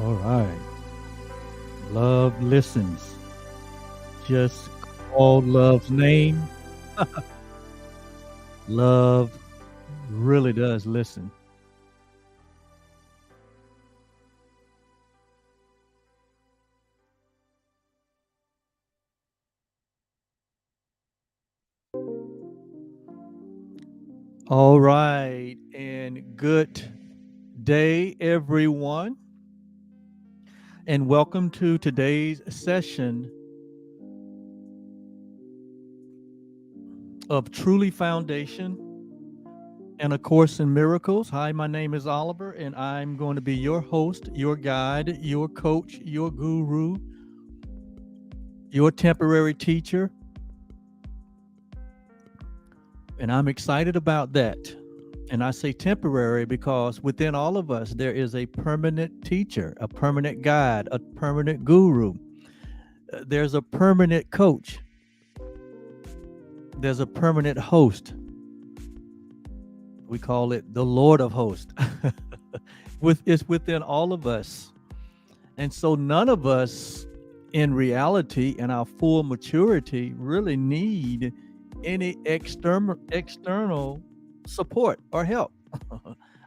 All right. Love listens. Just call love's name. Love really does listen. All right. And good day, everyone. And welcome to today's session of Truly Foundation and A Course in Miracles. Hi, my name is Oliver, and I'm going to be your host, your guide, your coach, your guru, your temporary teacher. And I'm excited about that. And I say temporary because within all of us, there is a permanent teacher, a permanent guide, a permanent guru. There's a permanent coach. There's a permanent host. We call it the Lord of Hosts. It's within all of us. And so none of us in reality and our full maturity really need any external support or help.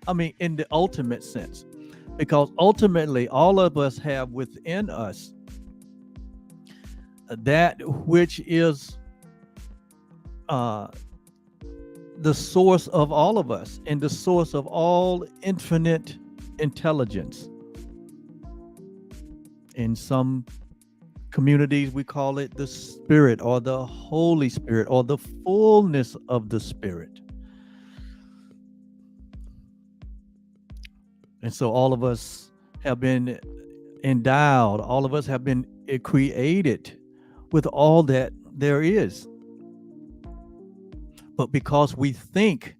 I mean, in the ultimate sense, because ultimately all of us have within us that which is the source of all of us and the source of all infinite intelligence. In some communities, we call it the Spirit or the Holy Spirit or the fullness of the Spirit. And so all of us have been endowed, all of us have been created with all that there is. But because we think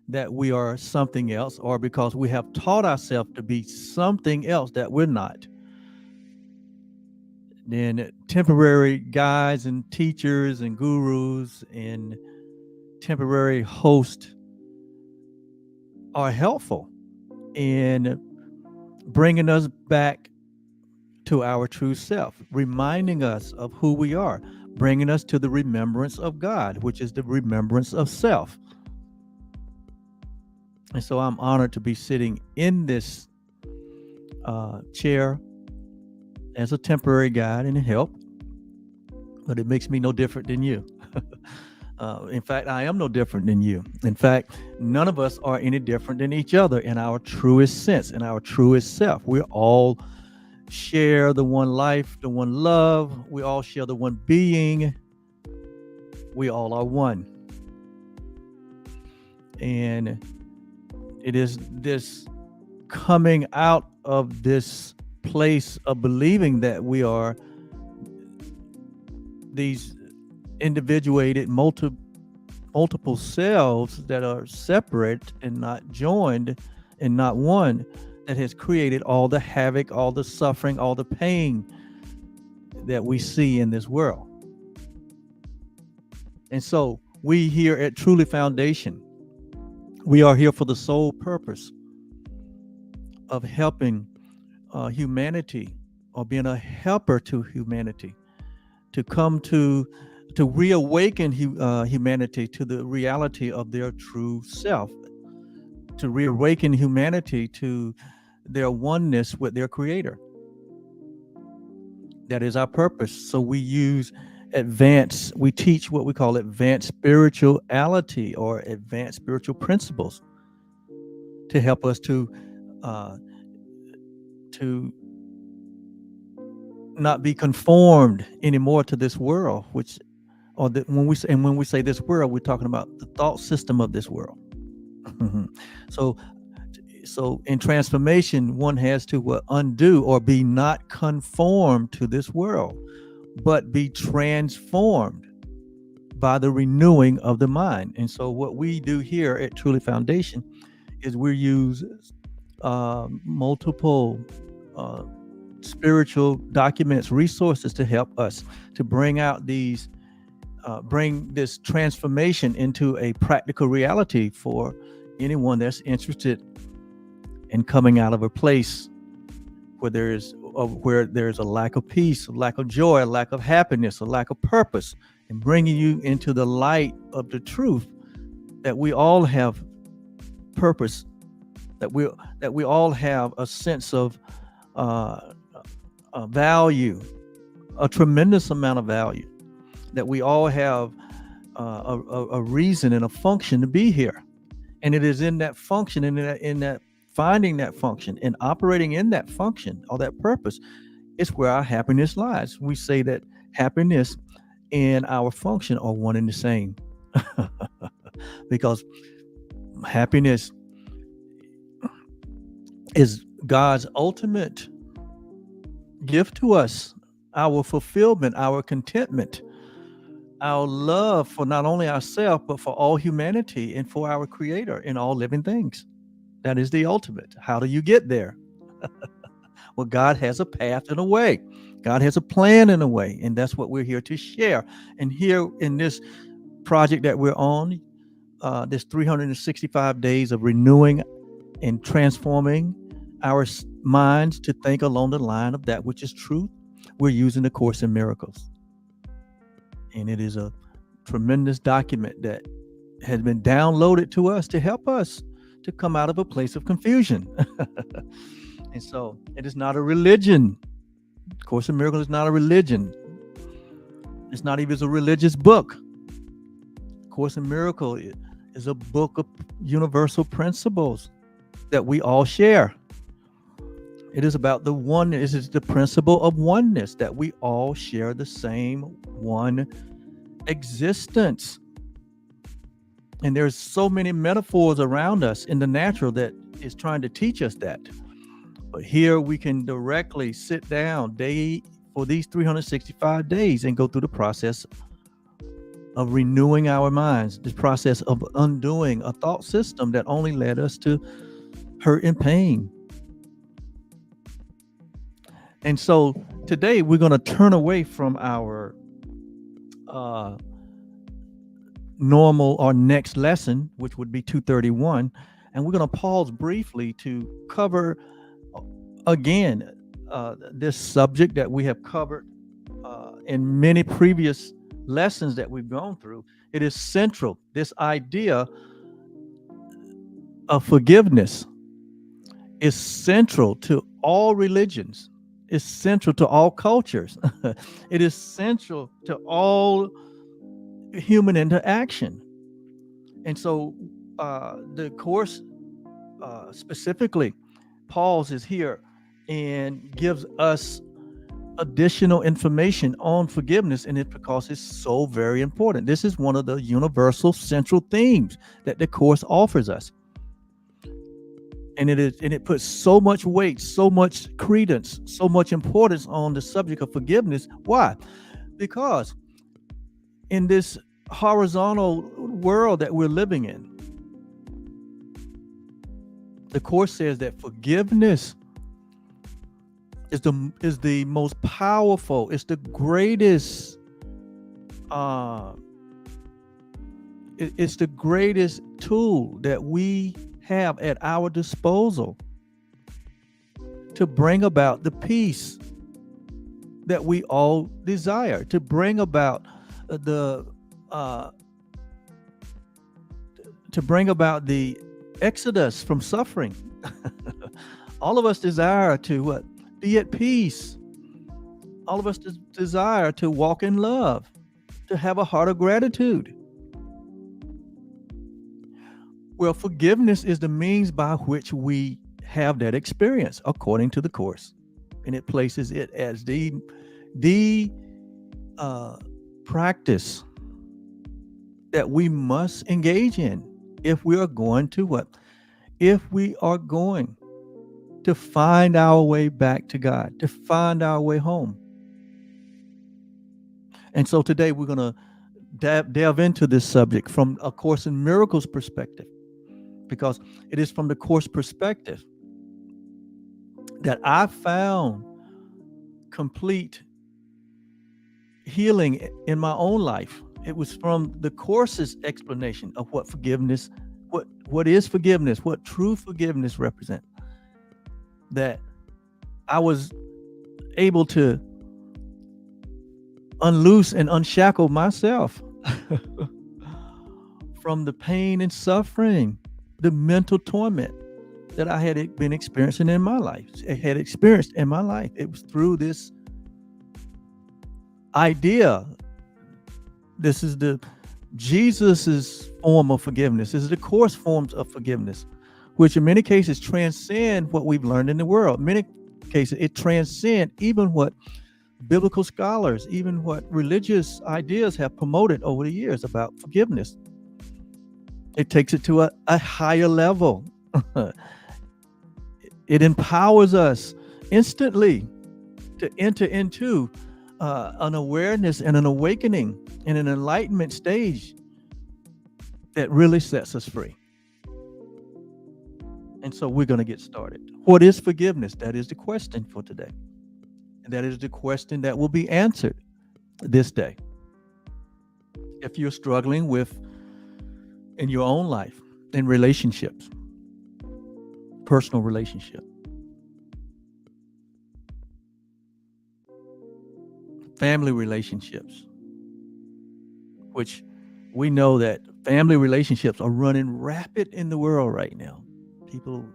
that we are something else, or because we have taught ourselves to be something else that we're not, then temporary guides and teachers and gurus and temporary hosts are helpful in bringing us back to our true self, reminding us of who we are, bringing us to the remembrance of God, which is the remembrance of self. And so I'm honored to be sitting in this chair as a temporary guide and help, but it makes me no different than you. In fact, I am no different than you. In fact, none of us are any different than each other in our truest sense, in our truest self. We all share the one life, the one love. We all share the one being. We all are one. And it is this coming out of this place of believing that we are these individuated multiple selves that are separate and not joined and not one, that has created all the havoc, all the suffering, all the pain that we see in this world. And so we here at Truly Foundation, we are here for the sole purpose of helping humanity, or being a helper to humanity, to come to reawaken humanity to the reality of their true self, to reawaken humanity to their oneness with their creator. That is our purpose. So we teach what we call advanced spirituality or advanced spiritual principles to help us to not be conformed anymore to this world, when we say this world, we're talking about the thought system of this world. So in transformation, one has to undo or be not conformed to this world, but be transformed by the renewing of the mind. And so what we do here at Truly Foundation is we use multiple spiritual documents, resources to help us to bring out bring this transformation into a practical reality for anyone that's interested in coming out of a place where there's a lack of peace, a lack of joy, a lack of happiness, a lack of purpose, and bringing you into the light of the truth that we all have purpose, that we all have a sense of value, a tremendous amount of value, that we all have a reason and a function to be here. And it is in that function, in that finding that function and operating in that function or that purpose, it's where our happiness lies. We say that happiness and our function are one and the same. Because happiness is God's ultimate gift to us, our fulfillment, our contentment, our love for not only ourselves, but for all humanity and for our Creator and all living things. That is the ultimate. How do you get there? Well, God has a path and a way. God has a plan and a way, and that's what we're here to share. And here in this project that we're on, this 365 days of renewing and transforming our minds to think along the line of that which is truth, we're using the Course in Miracles. And it is a tremendous document that has been downloaded to us to help us to come out of a place of confusion. And so it is not a religion. Course in Miracles is not a religion. It's not even a religious book. Course in Miracles is a book of universal principles that we all share. It is about the oneness. It is the principle of oneness, that we all share the same one existence. And there's so many metaphors around us in the natural that is trying to teach us that. But here we can directly sit down for these 365 days and go through the process of renewing our minds, this process of undoing a thought system that only led us to hurt and pain. And so today we're going to turn away from our normal or next lesson, which would be 231, and we're going to pause briefly to cover again this subject that we have covered in many previous lessons that we've gone through. It is central. This idea of forgiveness is central to all religions. It's central to all cultures. It is central to all human interaction. And so the Course specifically, Paul's is here and gives us additional information on forgiveness, and it's because it's so very important. This is one of the universal central themes that the Course offers us. And it puts so much weight, so much credence, so much importance on the subject of forgiveness. Why? Because in this horizontal world that we're living in, the Course says that forgiveness is the most powerful, it's the greatest, it's the greatest tool that we have at our disposal to bring about the peace that we all desire, to bring about the exodus from suffering. All of us desire to be at peace. All of us desire to walk in love, to have a heart of gratitude. Well, forgiveness is the means by which we have that experience, according to the Course. And it places it as the practice that we must engage in if we are going to what? If we are going to find our way back to God, to find our way home. And so today we're going to delve into this subject from A Course in Miracles perspective, because it is from the Course perspective that I found complete healing in my own life. It was from the Course's explanation of what forgiveness, what is forgiveness, what true forgiveness represents, that I was able to unloose and unshackle myself from the pain and suffering, the mental torment that I had been experiencing in my life. Had experienced in my life. It was through this idea. This is the Jesus's form of forgiveness. This is the course forms of forgiveness, which in many cases transcend what we've learned in the world. In many cases, it transcends even what biblical scholars, even what religious ideas have promoted over the years about forgiveness. It takes it to a higher level. It empowers us instantly to enter into an awareness and an awakening and an enlightenment stage that really sets us free. And so we're going to get started. What is forgiveness? That is the question for today. And that is the question that will be answered this day. If you're struggling with, in your own life, in relationships, personal relationship, family relationships, which we know that family relationships are running rapid in the world right now. People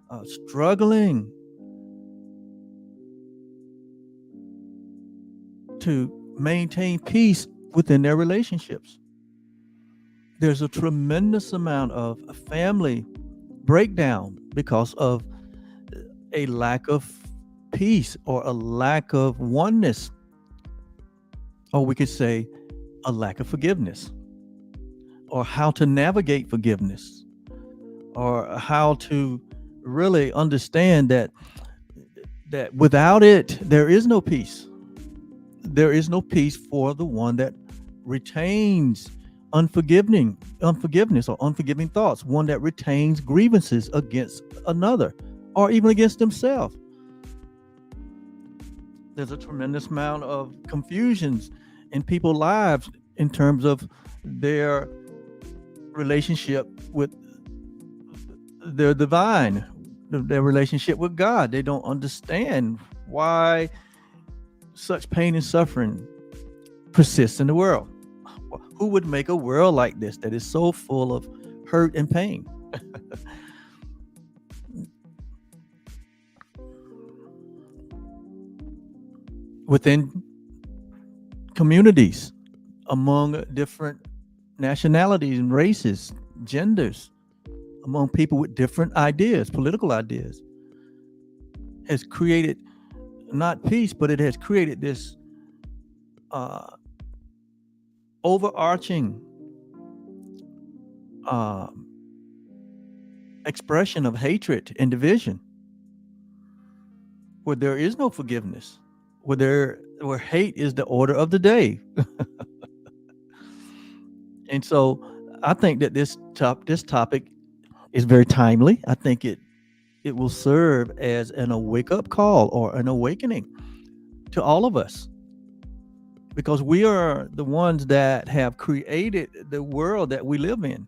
are struggling to maintain peace within their relationships. There's a tremendous amount of family breakdown because of a lack of peace or a lack of oneness, or we could say a lack of forgiveness, or how to navigate forgiveness, or how to really understand that without it there is no peace. There is no peace for the one that retains unforgiveness or unforgiving thoughts, one that retains grievances against another or even against themselves. There's a tremendous amount of confusions in people's lives in terms of their relationship with their divine, their relationship with God. They don't understand why such pain and suffering persists in the world. Who would make a world like this that is so full of hurt and pain? Within communities, among different nationalities and races, genders, among people with different ideas, political ideas, has created not peace, but it has created this overarching expression of hatred and division, where there is no forgiveness, where hate is the order of the day. And so I think that this topic is very timely. I think it will serve as a wake-up call or an awakening to all of us, because we are the ones that have created the world that we live in.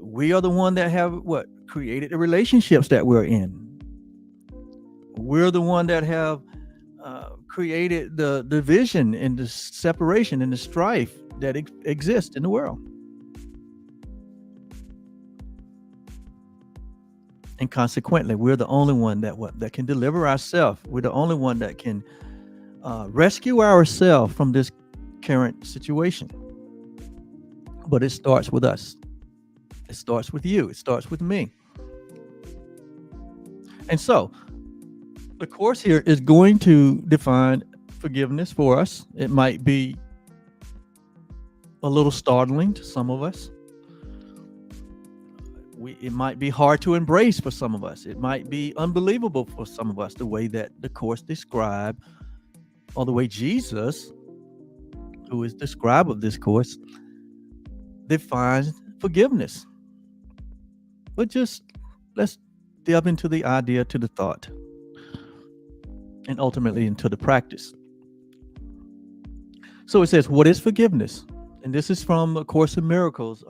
We are the one that have created the relationships that we're in. We're the one that have created the division and the separation and the strife that exists in the world. And consequently, we're the only one that can deliver ourselves. We're the only one that can rescue ourselves from this current situation. But it starts with us. It starts with you. It starts with me. And so the course here is going to define forgiveness for us. It might be a little startling to some of us. It might be hard to embrace for some of us. It might be unbelievable for some of us, the way that the course described, or the way Jesus, who is the scribe of this course, defines forgiveness. But just let's delve into the idea, to the thought, and ultimately into the practice. So it says, what is forgiveness? And this is from A Course in Miracles,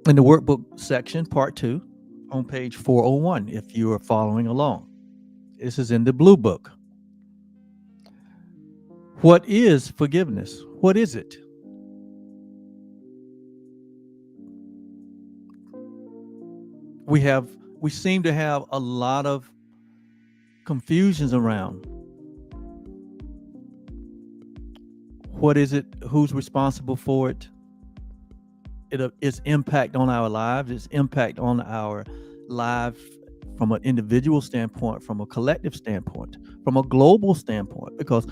in the workbook section, part 2, on page 401 if you are following along. This is in the blue book. What is forgiveness? What is it? We seem to have a lot of confusions around what is it, who's responsible for it, its impact on our lives, its impact on our life from an individual standpoint, from a collective standpoint, from a global standpoint, because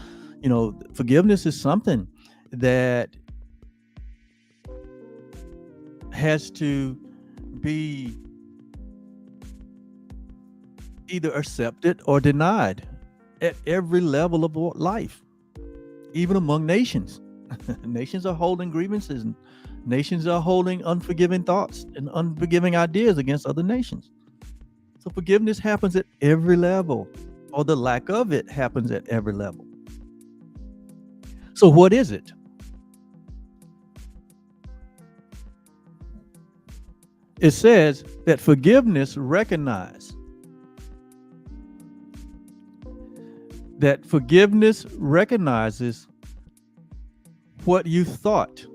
forgiveness is something that has to be either accepted or denied at every level of life, even among nations. Nations are holding grievances, and nations are holding unforgiving thoughts and unforgiving ideas against other nations. So forgiveness happens at every level, or the lack of it happens at every level. So what is it? It says that forgiveness recognizes what you thought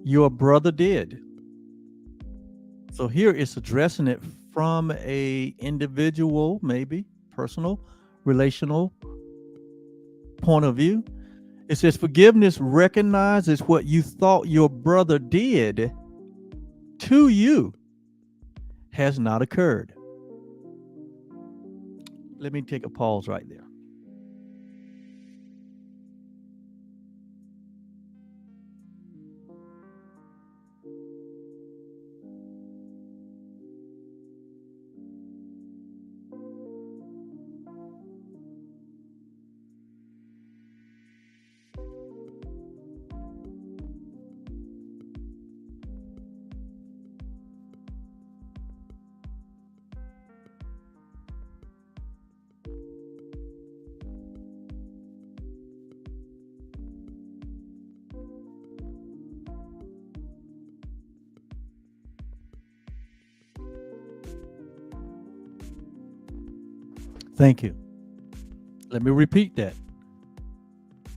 your brother did. So here it's addressing it from a individual, maybe personal, relational point of view. It says forgiveness recognizes what you thought your brother did to you has not occurred. Let me take a pause right there. Thank you. Let me repeat that.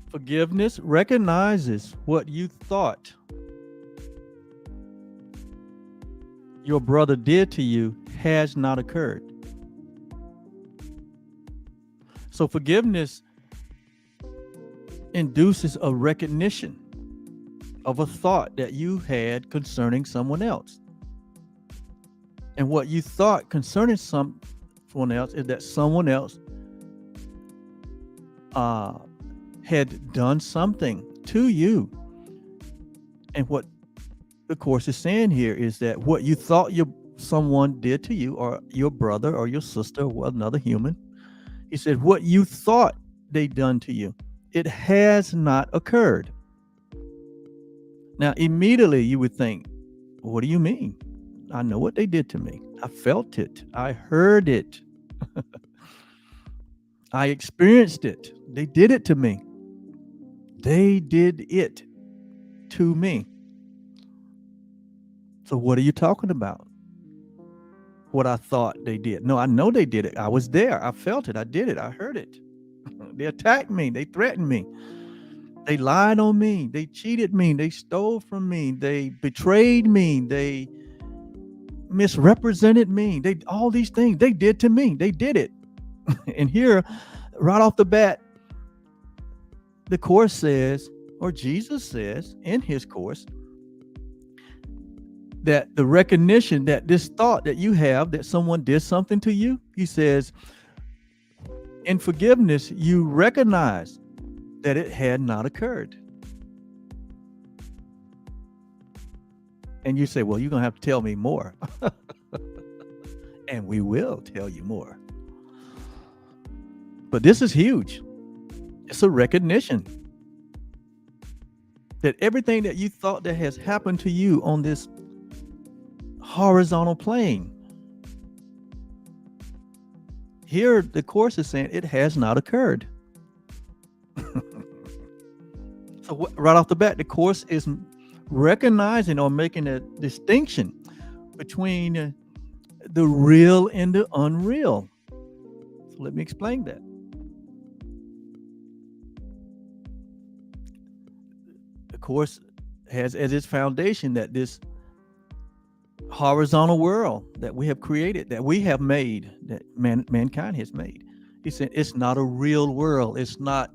Forgiveness recognizes what you thought your brother did to you has not occurred. So forgiveness induces a recognition of a thought that you had concerning someone else. And what you thought concerning someone else is that someone else had done something to you. And what the Course is saying here is that what you thought someone did to you, or your brother or your sister or another human, he said, what you thought they done to you, it has not occurred. Now, immediately you would think, what do you mean? I know what they did to me. I felt it. I heard it. I experienced it. They did it to me. They did it to me. So what are you talking about? What I thought they did. No, I know they did it. I was there. I felt it. I did it. I heard it. They attacked me. They threatened me. They lied on me. They cheated me. They stole from me. They betrayed me. They misrepresented me. All these things they did to me. They did it. And here, right off the bat, the Course says, or Jesus says in his Course, that the recognition that this thought that you have that someone did something to you, he says, in forgiveness, you recognize that it had not occurred. And you say, well, you're going to have to tell me more. And we will tell you more. But this is huge. It's a recognition that everything that you thought that has happened to you on this horizontal plane, here the Course is saying it has not occurred. So right off the bat, the Course is recognizing or making a distinction between the real and the unreal. So let me explain that. The Course has as its foundation that this horizontal world that we have created, that we have made, that mankind has made. He said it's not a real world. It's not,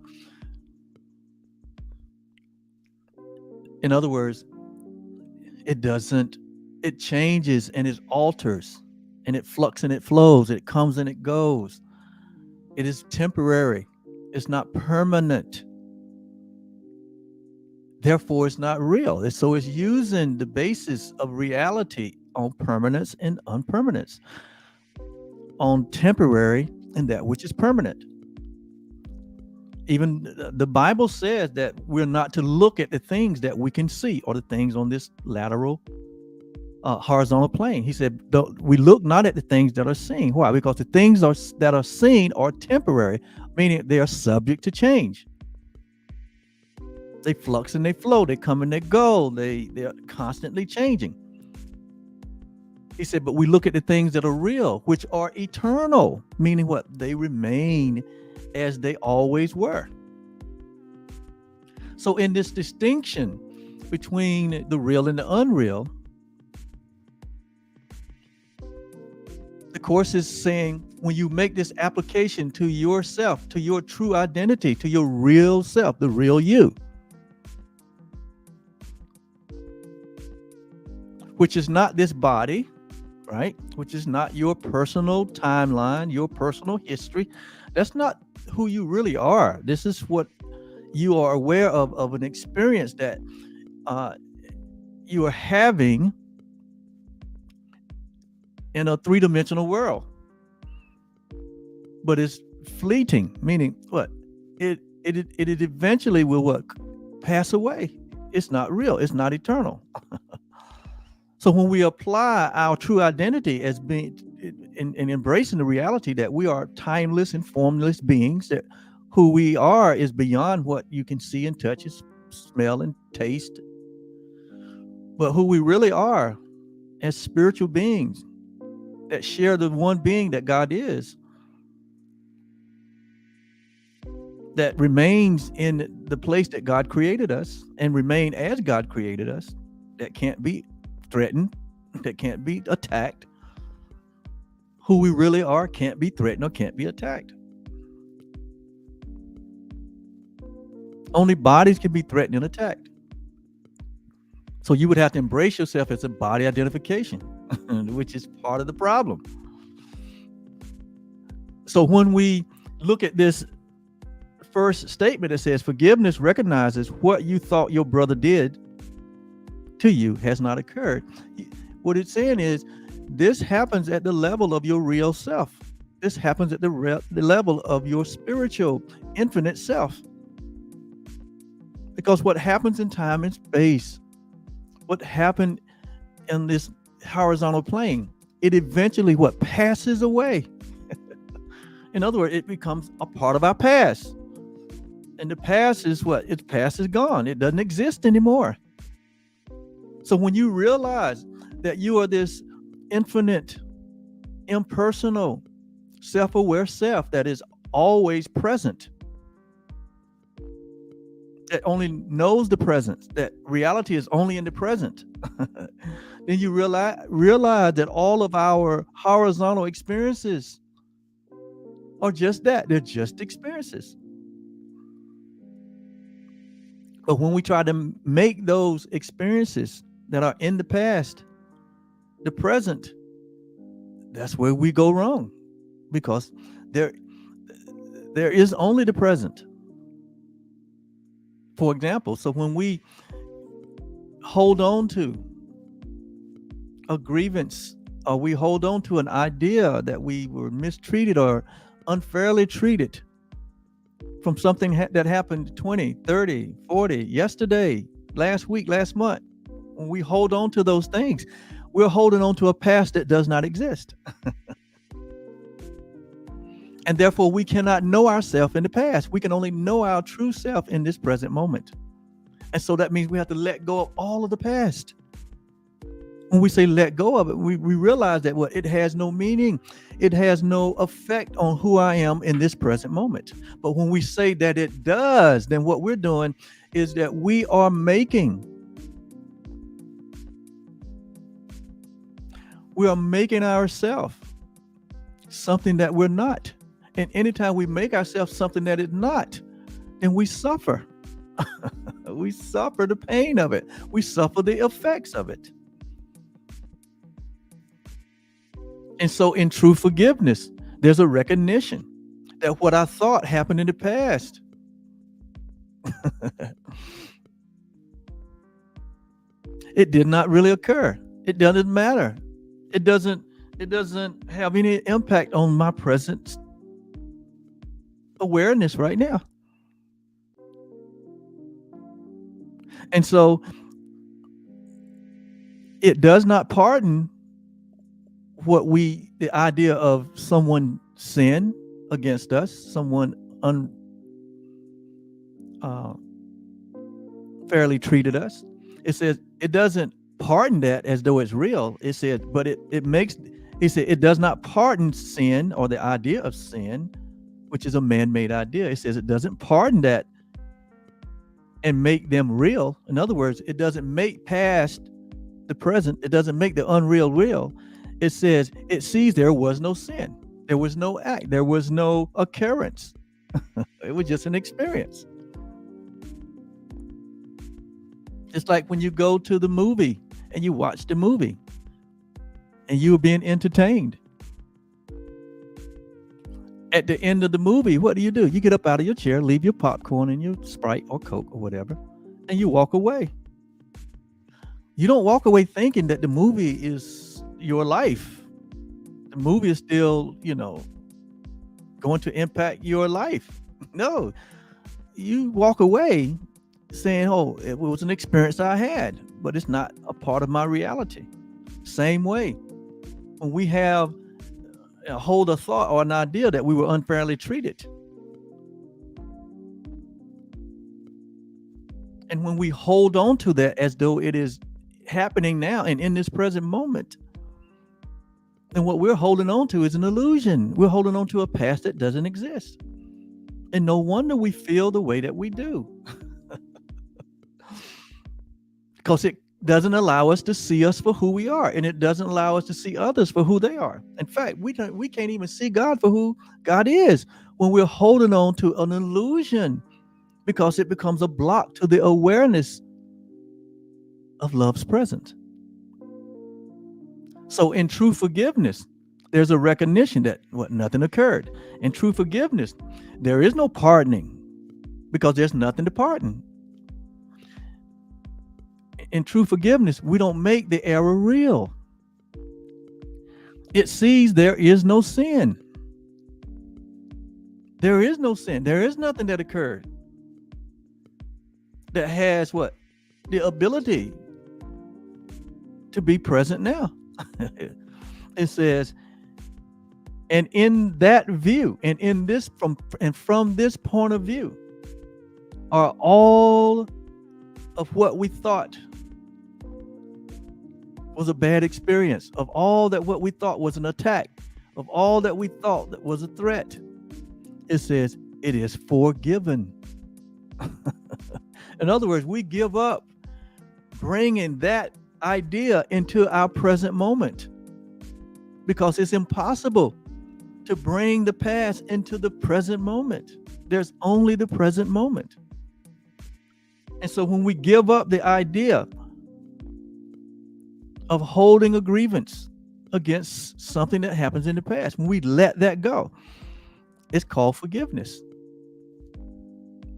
in other words, it changes and it alters and it flux and it flows. It comes and it goes. It is temporary. It's not permanent. Therefore, it's not real. So it's using the basis of reality on permanence and unpermanence, on temporary and that which is permanent. Even the Bible says that we're not to look at the things that we can see or the things on this lateral horizontal plane. He said, we look not at the things that are seen. Why? Because the things that are seen are temporary, meaning they are subject to change. They flux and they flow. They come and they go. They're constantly changing. He said, but we look at the things that are real, which are eternal, meaning what? They remain as they always were. So in this distinction between the real and the unreal, the Course is saying, when you make this application to yourself, to your true identity, to your real self, the real you, which is not this body, right? Which is not your personal timeline, your personal history. That's not who you really are. This is what you are aware of an experience that you are having in a three-dimensional world. But it's fleeting, meaning what? It eventually will what? Pass away. It's not real. It's not eternal. So when we apply our true identity as being in embracing the reality that we are timeless and formless beings, that who we are is beyond what you can see and touch and smell and taste, but who we really are as spiritual beings that share the one being that God is, that remains in the place that God created us and remain as God created us, that can't be threatened, that can't be attacked. Who we really are can't be threatened or can't be attacked. Only bodies can be threatened and attacked. So you would have to embrace yourself as a body identification, which is part of the problem. So when we look at this first statement that says forgiveness recognizes what you thought your brother did to you has not occurred. What it's saying is this happens at the level of your real self. This happens at the level of your spiritual infinite self. Because what happens in time and space, what happened in this horizontal plane, it eventually what passes away. In other words, it becomes a part of our past. And the past is what? Its past is gone. It doesn't exist anymore. So when you realize that you are this infinite, impersonal, self-aware self that is always present, that only knows the present, that reality is only in the present, then you realize that all of our horizontal experiences are just that. They're just experiences. But when we try to make those experiences that are in the past the present, that's where we go wrong, because there is only the present. For example, so when we hold on to a grievance, or we hold on to an idea that we were mistreated or unfairly treated from something that happened 20, 30, 40, yesterday, last week, last month, when we hold on to those things, we're holding on to a past that does not exist. And therefore, we cannot know ourselves in the past. We can only know our true self in this present moment. And so that means we have to let go of all of the past. When we say let go of it, we realize that it has no meaning. It has no effect on who I am in this present moment. But when we say that it does, then what we're doing is that we are making ourselves something that we're not. And anytime we make ourselves something that is not, then we suffer. We suffer the pain of it. We suffer the effects of it. And so in true forgiveness, there's a recognition that what I thought happened in the past. It did not really occur. It doesn't matter. It doesn't have any impact on my present awareness right now. And so it does not pardon the idea of someone sin against us, someone fairly treated us. It says it doesn't pardon that as though it's real. It said, but it makes, he said, it does not pardon sin or the idea of sin, which is a man-made idea. It says it doesn't pardon that and make them real. In other words, it doesn't make past the present. It doesn't make the unreal real. It says it sees there was no sin. There was no act. There was no occurrence. It was just an experience. It's like when you go to the movie and you watch the movie and you are being entertained. At the end of the movie, what do? You get up out of your chair, leave your popcorn and your Sprite or Coke or whatever, and you walk away. You don't walk away thinking that the movie is your life. The movie is still, going to impact your life. No, you walk away saying, oh, it was an experience I had, but it's not a part of my reality. Same way, when we have hold a thought or an idea that we were unfairly treated, and when we hold on to that as though it is happening now and in this present moment, then what we're holding on to is an illusion. We're holding on to a past that doesn't exist. And no wonder we feel the way that we do. Because it doesn't allow us to see us for who we are, and it doesn't allow us to see others for who they are. In fact, we can't even see God for who God is when we're holding on to an illusion, because it becomes a block to the awareness of love's presence. So in true forgiveness, there's a recognition that nothing occurred. In true forgiveness, there is no pardoning because there's nothing to pardon. In true forgiveness, we don't make the error real. It sees there is no sin. There is no sin. There is nothing that occurred that has the ability to be present now. It says, and in that view, and in this from this point of view, are all of what we thought was a bad experience, of all that what we thought was an attack, of all that we thought that was a threat. It says it is forgiven. In other words, we give up bringing that idea into our present moment, because it's impossible to bring the past into the present moment. There's only the present moment. And so when we give up the idea of holding a grievance against something that happens in the past, when we let that go, it's called forgiveness,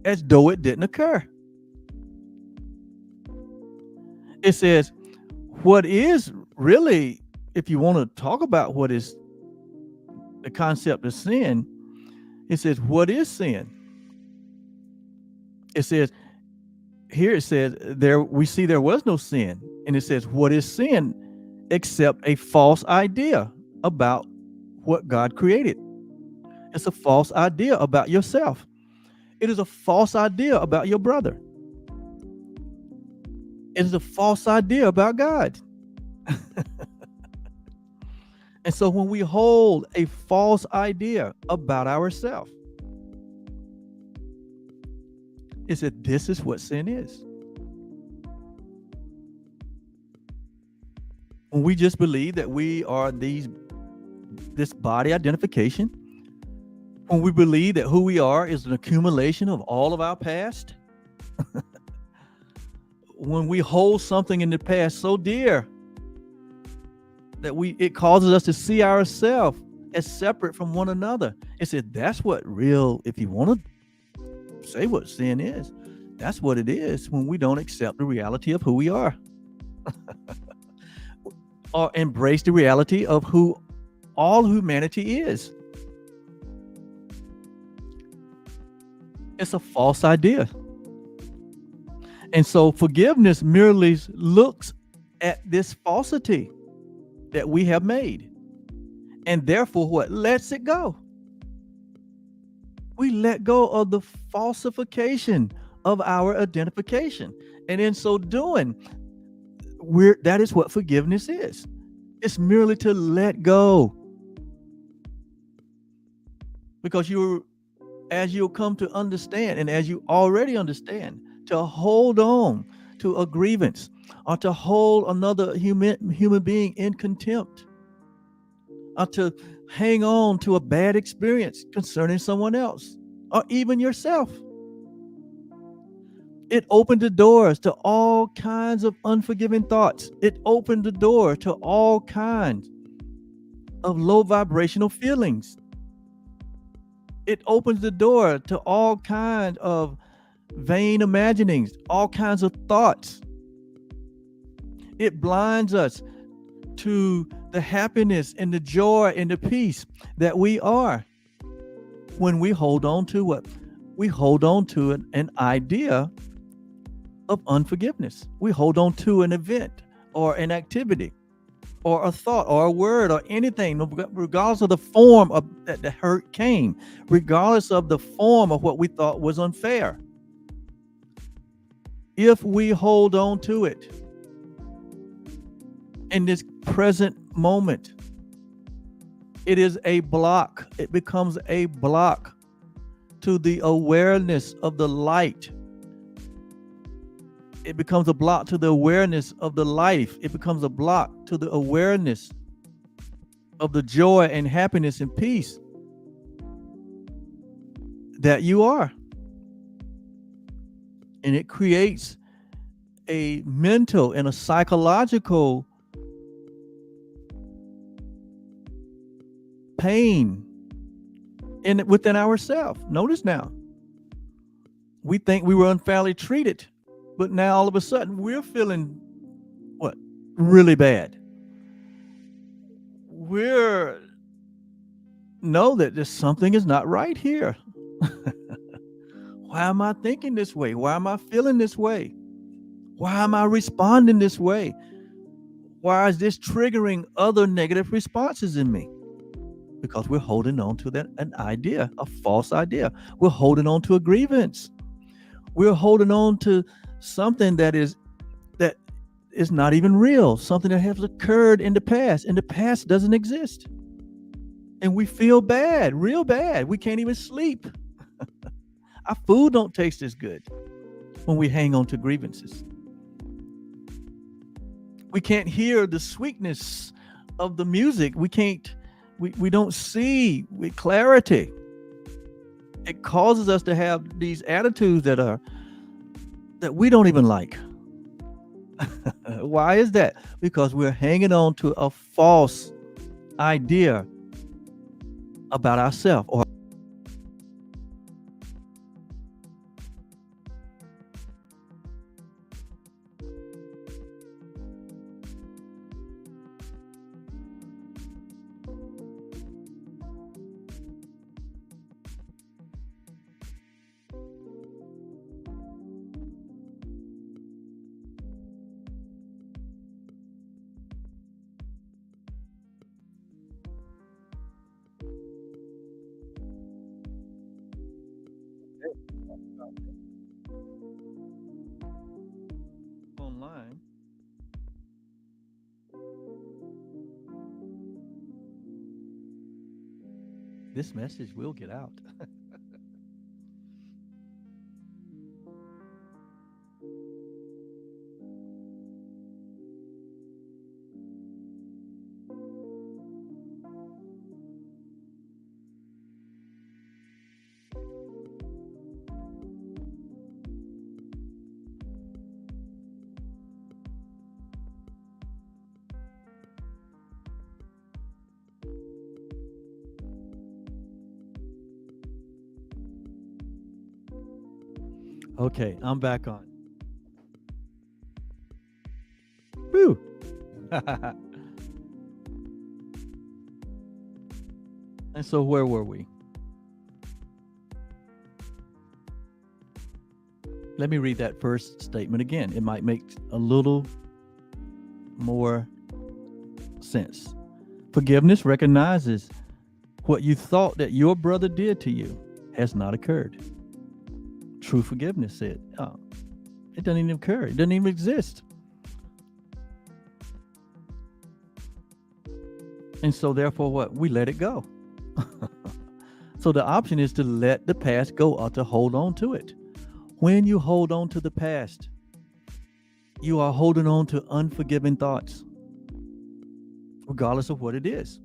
as though it didn't occur. It says, what is really, if you want to talk about what is the concept of sin, it says, what is sin? It says, here it says, we see there was no sin. And it says, what is sin except a false idea about what God created? It's a false idea about yourself. It is a false idea about your brother. It is a false idea about God. And so when we hold a false idea about ourselves, is that this is what sin is. When we just believe that we are this body identification, when we believe that who we are is an accumulation of all of our past, when we hold something in the past so dear that it causes us to see ourselves as separate from one another. It said that's what real, if you want to say what sin is, that's what it is when we don't accept the reality of who we are or embrace the reality of who all humanity is. It's a false idea. And so forgiveness merely looks at this falsity that we have made, and therefore what lets it go. We let go of the falsification of our identification, and in so doing, that is what forgiveness is. It's merely to let go, because as you'll come to understand, and as you already understand, to hold on to a grievance or to hold another human being in contempt or to hang on to a bad experience concerning someone else or even yourself, it opened the doors to all kinds of unforgiving thoughts. It opened the door to all kinds of low vibrational feelings. It opens the door to all kinds of vain imaginings, all kinds of thoughts. It blinds us to the happiness and the joy and the peace that we are when we hold on to what? We hold on to an idea of unforgiveness. We hold on to an event or an activity or a thought or a word or anything, regardless of the form of that the hurt came, regardless of the form of what we thought was unfair. If we hold on to it in this present moment, it is a block. It becomes a block to the awareness of the light. It becomes a block to the awareness of the life. It becomes a block to the awareness of the joy and happiness and peace that you are. And it creates a mental and a psychological pain within ourselves. Notice now, we think we were unfairly treated, but now all of a sudden we're feeling what? Really bad. We're know that there's something is not right here. Why am I thinking this way? Why am I feeling this way? Why am I responding this way? Why is this triggering other negative responses in me? Because we're holding on to an idea, a false idea. We're holding on to a grievance. We're holding on to something that is not even real, something that has occurred in the past, and the past doesn't exist. And we feel bad, real bad. We can't even sleep. Our food don't taste as good when we hang on to grievances. We can't hear the sweetness of the music. We don't see with clarity. It causes us to have these attitudes that we don't even like. Why is that? Because we're hanging on to a false idea about ourselves. Or This message will get out. Okay, I'm back on. Woo! And so where were we? Let me read that first statement again. It might make a little more sense. Forgiveness recognizes what you thought that your brother did to you has not occurred. True forgiveness said, oh, it doesn't even occur. It doesn't even exist. And so therefore what? We let it go. So the option is to let the past go or to hold on to it. When you hold on to the past, you are holding on to unforgiving thoughts, regardless of what it is.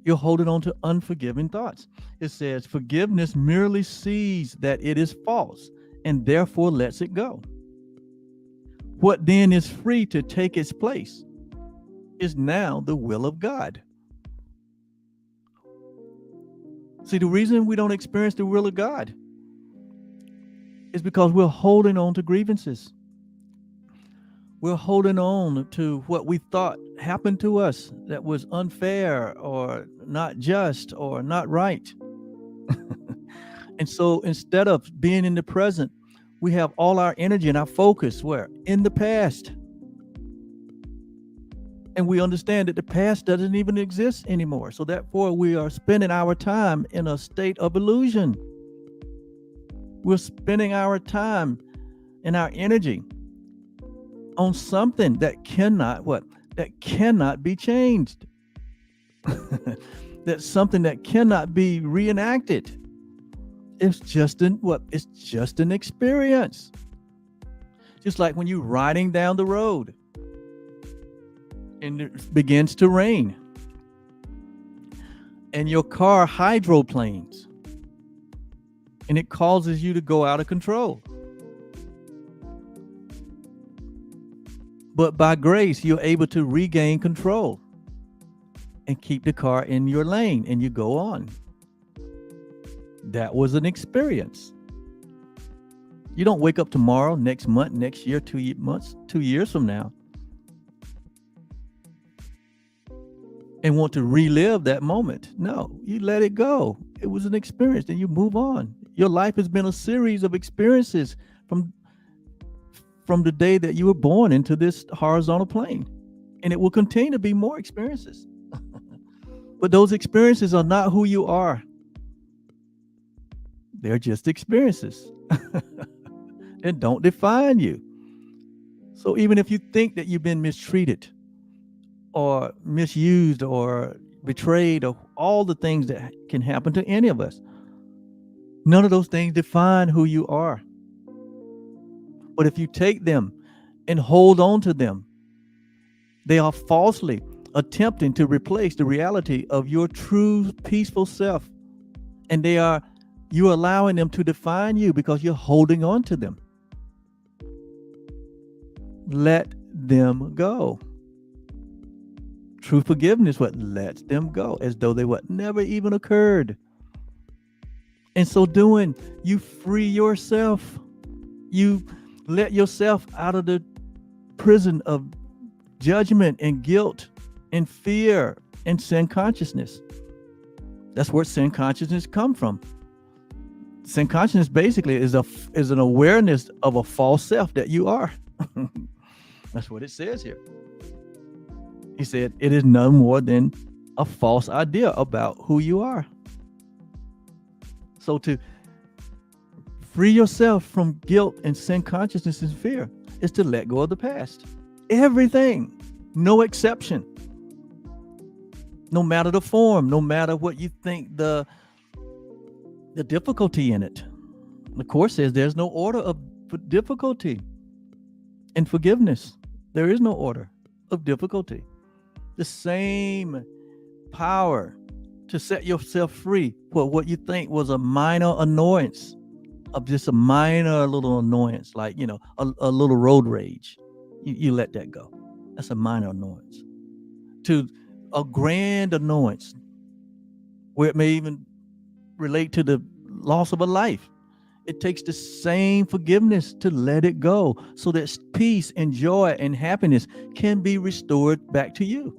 You're holding on to unforgiving thoughts. It says forgiveness merely sees that it is false and therefore lets it go. What then is free to take its place is now the will of God. See, the reason we don't experience the will of God is because we're holding on to grievances. We're holding on to what we thought happened to us that was unfair or not just or not right. And so instead of being in the present, we have all our energy and our focus where? In the past. And we understand that the past doesn't even exist anymore. So therefore, we are spending our time in a state of illusion. We're spending our time and our energy on something that cannot what? That cannot be changed. That's something that cannot be reenacted. It's just an what? It's just an experience. Just like when you're riding down the road and it begins to rain and your car hydroplanes and it causes you to go out of control. But by grace, you're able to regain control and keep the car in your lane and you go on. That was an experience. You don't wake up tomorrow, next month, next year, 2 months, 2 years from now and want to relive that moment. No, you let it go. It was an experience and you move on. Your life has been a series of experiences from the day that you were born into this horizontal plane. And it will continue to be more experiences. But those experiences are not who you are. They're just experiences. And don't define you. So even if you think that you've been mistreated or misused or betrayed or all the things that can happen to any of us, none of those things define who you are. But if you take them and hold on to them, they are falsely attempting to replace the reality of your true peaceful self. And you're allowing them to define you because you're holding on to them. Let them go. True forgiveness what lets them go as though they what never even occurred. And so doing, you free yourself. You let yourself out of the prison of judgment and guilt and fear and sin consciousness. That's where sin consciousness come from. Sin consciousness basically is an awareness of a false self that you are. That's what it says here. He said it is no more than a false idea about who you are. So to free yourself from guilt and sin consciousness and fear is to let go of the past. Everything, no exception. no matter the form, no matter what you think the difficulty in it. The Course says there's no order of difficulty in forgiveness. There is no order of difficulty. The same power to set yourself free for what you think was a minor annoyance, of just a minor little annoyance, like, a little road rage. You let that go. That's a minor annoyance. To a grand annoyance, where it may even relate to the loss of a life. It takes the same forgiveness to let it go, so that peace and joy and happiness can be restored back to you.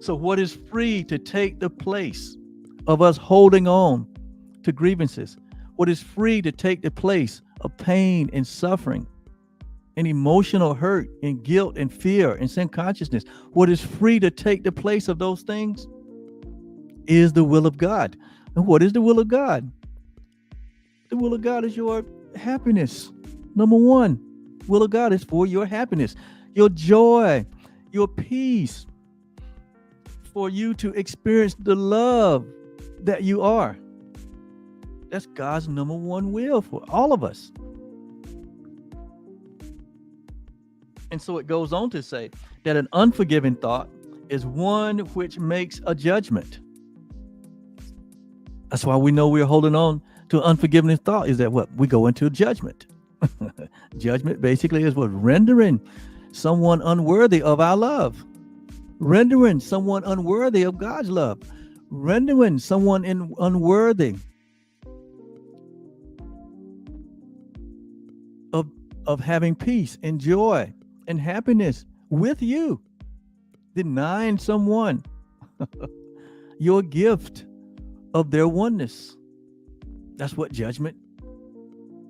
So what is free to take the place of us holding on to grievances? What is free to take the place of pain and suffering and emotional hurt and guilt and fear and sin consciousness? What is free to take the place of those things is the will of God. And what is the will of God? The will of God is your happiness. Number one, will of God is for your happiness, your joy, your peace, for you to experience the love that you are. That's God's number one will for all of us. And so it goes on to say that an unforgiving thought is one which makes a judgment. That's why we know we're holding on to unforgiving thought, is that what? We go into judgment. Judgment basically is what? Rendering someone unworthy of our love. Rendering someone unworthy of God's love. Rendering someone unworthy of having peace and joy and happiness with you. Denying someone your gift of their oneness. That's what judgment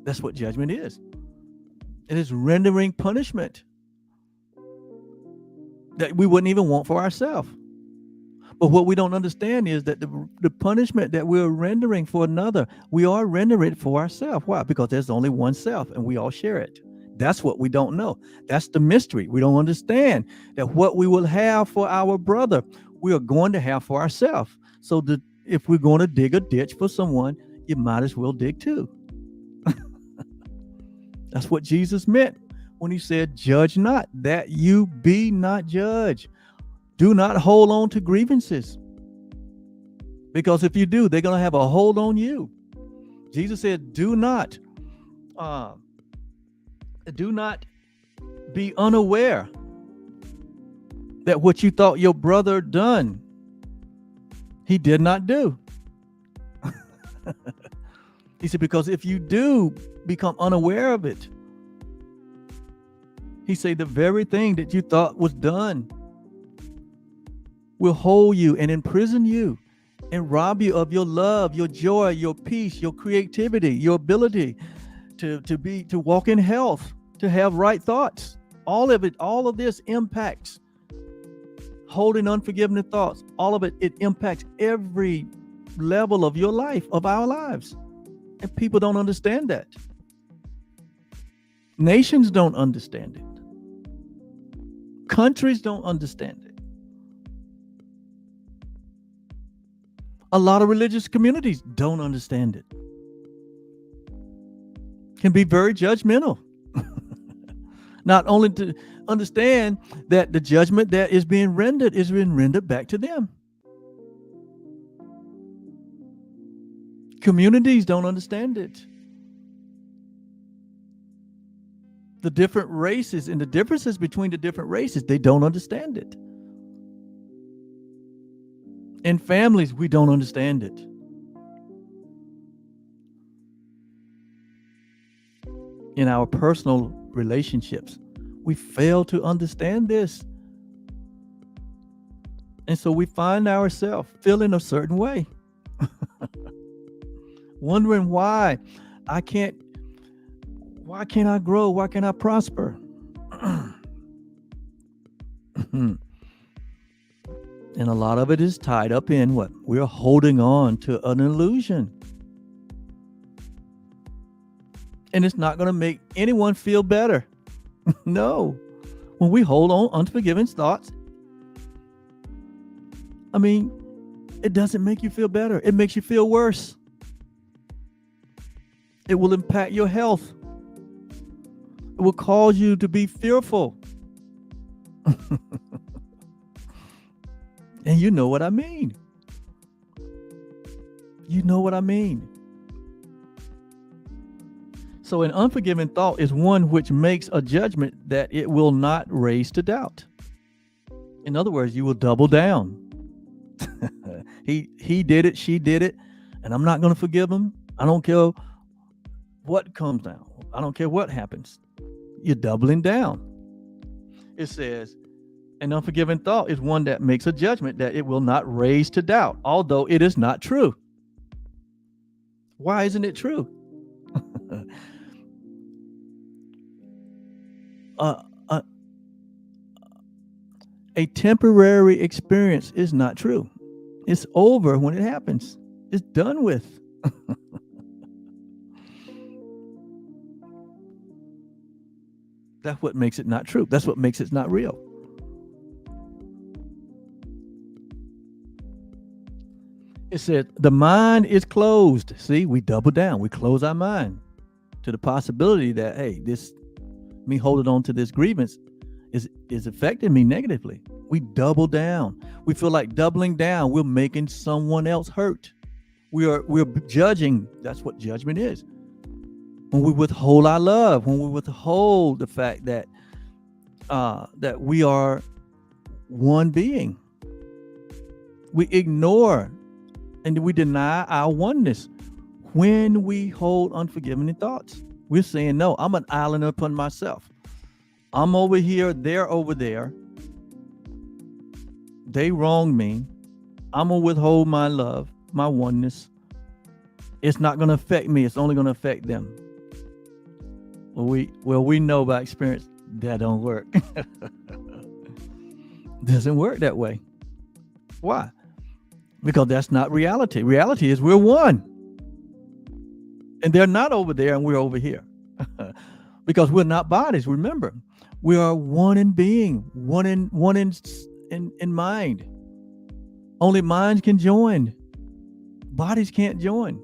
is. It is rendering punishment that we wouldn't even want for ourselves. But what we don't understand is that the punishment that we're rendering for another, we are rendering it for ourselves. Why? Because there's only one self and we all share it. That's what we don't know. That's the mystery. We don't understand that what we will have for our brother, we are going to have for ourselves. So if we're going to dig a ditch for someone, you might as well dig two. That's what Jesus meant when he said, judge not, that you be not judged. Do not hold on to grievances. Because if you do, they're going to have a hold on you. Jesus said, do not be unaware that what you thought your brother done, he did not do. He said, because if you do become unaware of it, he said the very thing that you thought was done will hold you and imprison you and rob you of your love, your joy, your peace, your creativity, your ability to walk in health, to have right thoughts. All of this impacts holding unforgiving thoughts. All of it impacts every level of your life, of our lives. And people don't understand that. Nations don't understand it. Countries don't understand it. A lot of religious communities don't understand it. Can be very judgmental. Not only to understand that the judgment that is being rendered back to them. Communities don't understand it. The different races and the differences between the different races, they don't understand it. In families, we don't understand it. In our personal relationships, we fail to understand this. And so we find ourselves feeling a certain way. Wondering why can't I grow? Why can't I prosper? And a lot of it is tied up in what? We're holding on to an illusion. And it's not going to make anyone feel better. No. When we hold on unforgiving thoughts, I mean, it doesn't make you feel better. It makes you feel worse. It will impact your health. It will cause you to be fearful. And you know what I mean. You know what I mean. So an unforgiving thought is one which makes a judgment that it will not raise to doubt. In other words, you will double down. He did it, she did it, and I'm not going to forgive him. I don't care what comes down. I don't care what happens. You're doubling down. It says, an unforgiving thought is one that makes a judgment that it will not raise to doubt, although it is not true. Why isn't it true? A temporary experience is not true. It's over when it happens. It's done with. That's what makes it not true. That's what makes it not real. It said the mind is closed. See, we double down. We close our mind to the possibility that, hey, me holding on to this grievance is affecting me negatively. We double down. We feel like doubling down. We're making someone else hurt. We're judging. That's what judgment is. When we withhold our love, when we withhold the fact that that we are one being, we ignore and we deny our oneness. When we hold unforgiving thoughts, we're saying, no, I'm an island upon myself. I'm over here, they're over there. They wronged me. I'm going to withhold my love, my oneness. It's not going to affect me. It's only going to affect them. Well, we know by experience that don't work. Doesn't work that way. Why? Because that's not reality. Reality is we're one. And they're not over there and we're over here. Because we're not bodies. Remember, we are one in being, one in mind. Only minds can join. Bodies can't join.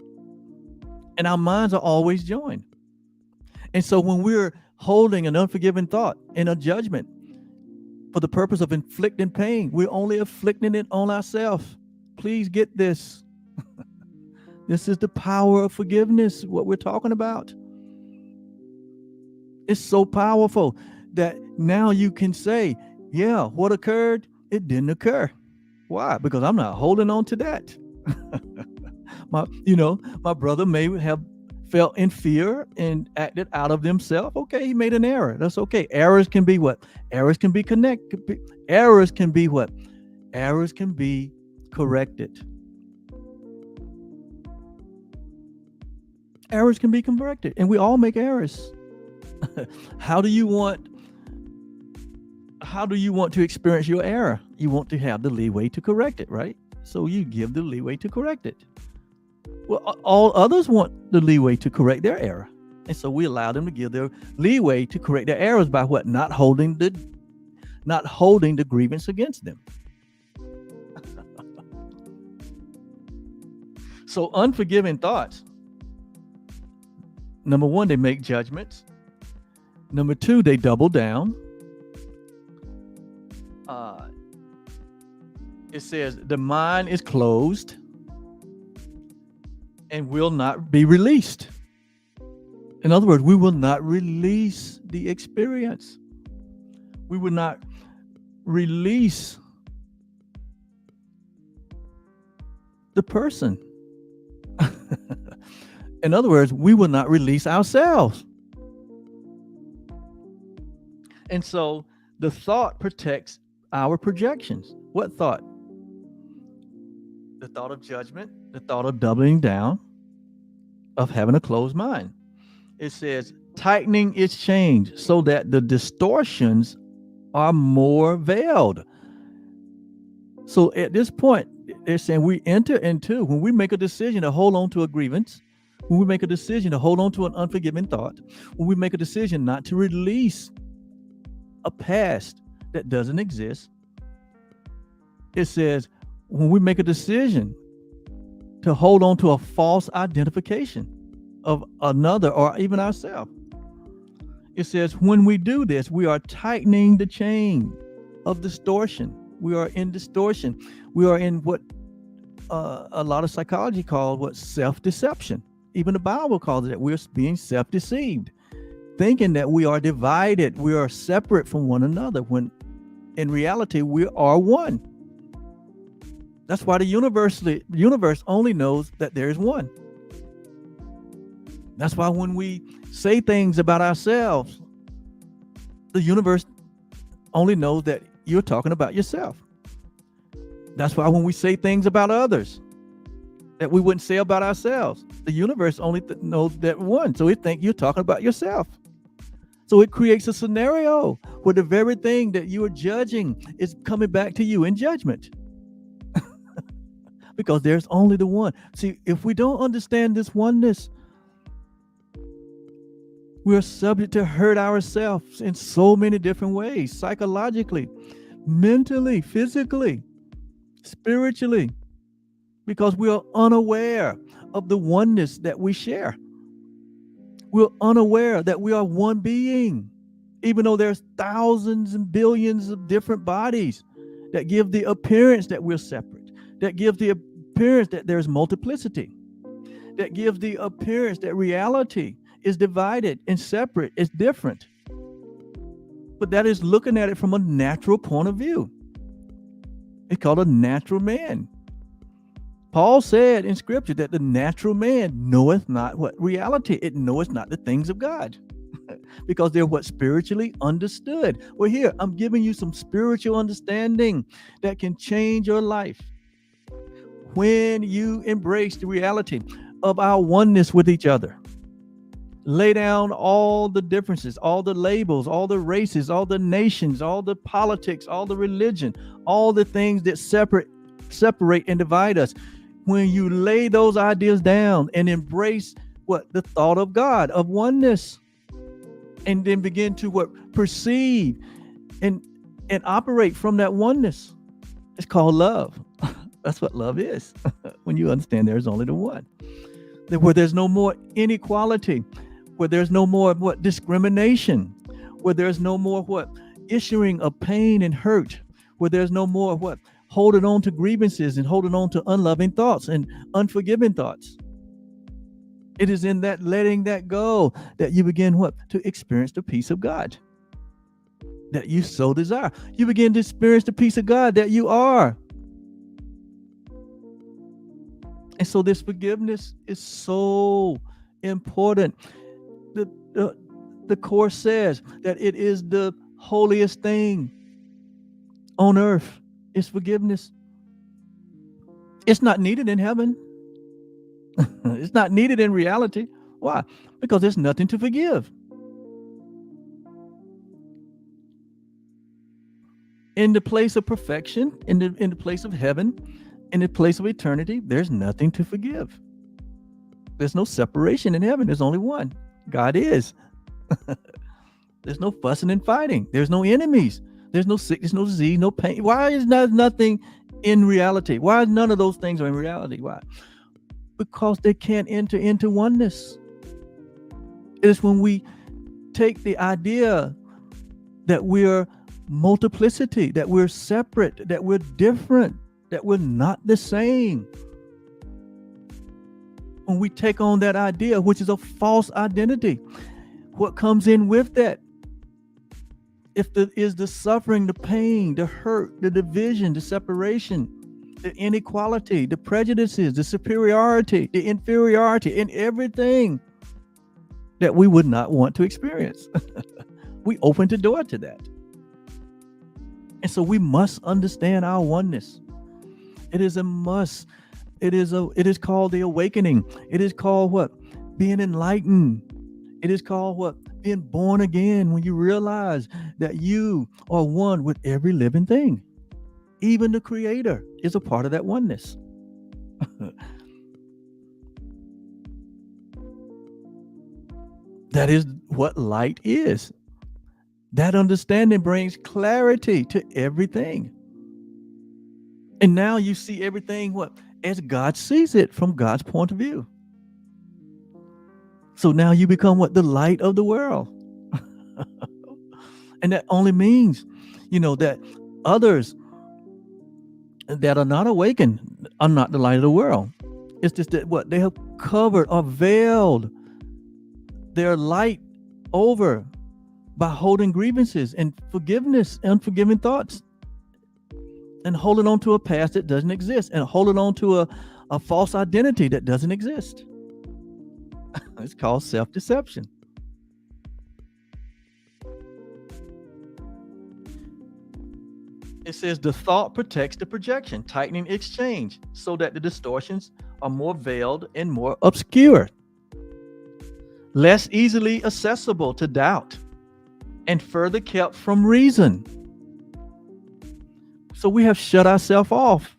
And our minds are always joined. And so when we're holding an unforgiving thought in a judgment for the purpose of inflicting pain, we're only inflicting it on ourselves. Please get this. This is the power of forgiveness, what we're talking about. It's so powerful that now you can say, yeah, what occurred, it didn't occur. Why? Because I'm not holding on to that. My brother may have felt in fear and acted out of themselves. Okay, he made an error. That's okay. Errors can be what? Errors can be connected. Errors can be what? Errors can be corrected. Errors can be corrected, and we all make errors. How do you want to experience your error? You want to have the leeway to correct it, right? So you give the leeway to correct it. Well, all others want the leeway to correct their error. And so we allow them to give their leeway to correct their errors by what? Not holding the grievance against them. So unforgiving thoughts. Number one, they make judgments. Number two, they double down. It says the mind is closed and will not be released. In other words, we will not release the experience. We will not release the person. In other words, we will not release ourselves. And so the thought protects our projections. What thought? The thought of judgment, the thought of doubling down, of having a closed mind. It says tightening its chains so that the distortions are more veiled. So at this point, they're saying we enter into, when we make a decision to hold on to a grievance, when we make a decision to hold on to an unforgiving thought, when we make a decision not to release a past that doesn't exist. It says when we make a decision to hold on to a false identification of another or even ourselves, it says when we do this, we are tightening the chain of distortion. We are in distortion. We are in what a lot of psychology calls what self-deception. Even the Bible calls it. We're being self-deceived, thinking that we are divided, we are separate from one another, when in reality we are one. That's why the universe only knows that there is one. That's why when we say things about ourselves, the universe only knows that you're talking about yourself. That's why when we say things about others that we wouldn't say about ourselves, the universe only knows that one. So it thinks you're talking about yourself. So it creates a scenario where the very thing that you are judging is coming back to you in judgment. Because there's only the one. See, if we don't understand this oneness, we are subject to hurt ourselves in so many different ways, psychologically, mentally, physically, spiritually, because we are unaware of the oneness that we share. We're unaware that we are one being, even though there's thousands and billions of different bodies that give the appearance that we're separate, that give the appearance that there's multiplicity, that give the appearance that reality is divided and separate, it's different. But that is looking at it from a natural point of view. It's called a natural man. Paul said in scripture that the natural man knoweth not what reality, it knoweth not the things of God. Because they're what spiritually understood. Well, here, I'm giving you some spiritual understanding that can change your life. When you embrace the reality of our oneness with each other, lay down all the differences, all the labels, all the races, all the nations, all the politics, all the religion, all the things that separate and divide us. When you lay those ideas down and embrace what the thought of God, of oneness, and then begin to perceive and operate from that oneness, it's called love. That's what love is. When you understand there's only the one, where there's no more inequality, where there's no more discrimination, where there's no more issuing of pain and hurt, where there's no more holding on to grievances and holding on to unloving thoughts and unforgiving thoughts. It is in that letting that go that you begin to experience the peace of God that you so desire. You begin to experience the peace of God that you are. And so this forgiveness is so important. The Course says that it is the holiest thing on earth. Is forgiveness. It's not needed in heaven. It's not needed in reality. Why? Because there's nothing to forgive. In the place of perfection, in the place of heaven, in the place of eternity, there's nothing to forgive. There's no separation in heaven. There's only one. God is. There's no fussing and fighting. There's no enemies. There's no sickness, no disease, no pain. Why is nothing in reality? Why none of those things are in reality? Why? Because they can't enter into oneness. It is when we take the idea that we're multiplicity, that we're separate, that we're different, that we're not the same. When we take on that idea, which is a false identity, what comes in with that? Is the suffering, the pain, the hurt, the division, the separation, the inequality, the prejudices, the superiority, the inferiority, and everything that we would not want to experience. We open the door to that. And so we must understand our oneness. It is a must. It is called the awakening. It is called being enlightened. It is called being born again, when you realize that you are one with every living thing. Even the Creator is a part of that oneness. That is what light is. That understanding brings clarity to everything. And now you see everything as God sees it from God's point of view. So now you become the light of the world. And that only means, that others that are not awakened are not the light of the world. It's just that they have covered or veiled their light over by holding grievances and forgiveness, unforgiving thoughts, and holding on to a past that doesn't exist, and holding on to a false identity that doesn't exist. It's called self-deception. It says the thought protects the projection, tightening exchange so that the distortions are more veiled and more obscure, less easily accessible to doubt, and further kept from reason. So we have shut ourselves off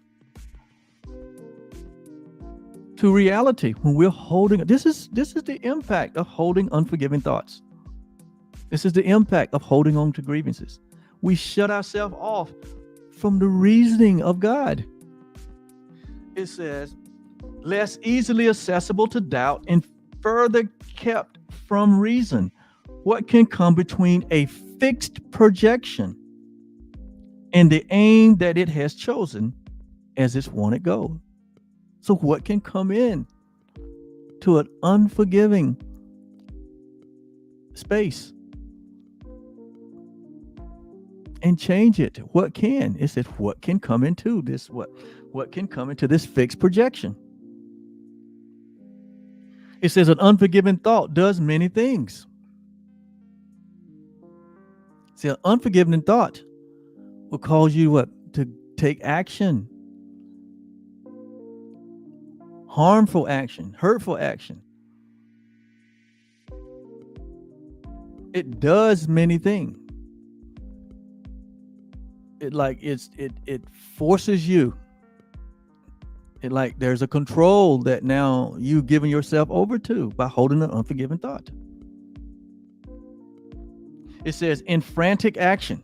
to reality when we're holding. This is the impact of holding unforgiving thoughts. This is the impact of holding on to grievances. We shut ourselves off from the reasoning of God. It says, less easily accessible to doubt and further kept from reason. What can come between a fixed projection and the aim that it has chosen as its wanted goal? So what can come in to an unforgiving space and change it? What can? It says, what can come into this? What can come into this fixed projection? It says an unforgiving thought does many things. See, an unforgiving thought will cause you to take action, harmful action, hurtful action. It does many things. It forces you. There's a control that now you've given yourself over to by holding an unforgiving thought. It says in frantic action.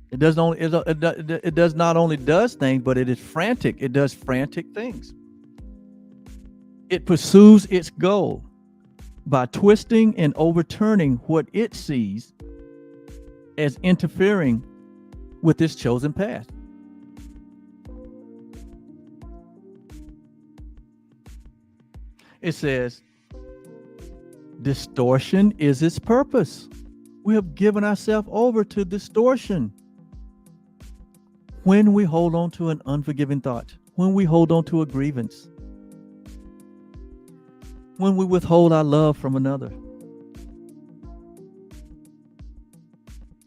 It does not only does things, but it is frantic. It does frantic things. It pursues its goal by twisting and overturning what it sees as interfering with its chosen path. It says, distortion is its purpose. We have given ourselves over to distortion when we hold on to an unforgiving thought, when we hold on to a grievance, when we withhold our love from another.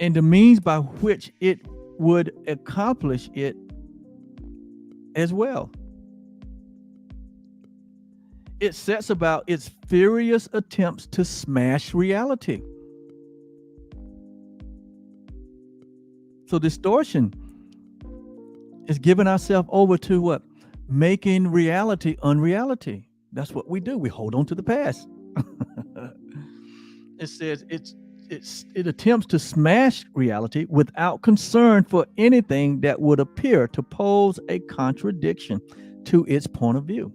And the means by which it would accomplish it as well. It sets about its furious attempts to smash reality. So distortion is giving ourselves over to what? Making reality unreality. That's what we do. We hold on to the past. It says it attempts to smash reality without concern for anything that would appear to pose a contradiction to its point of view.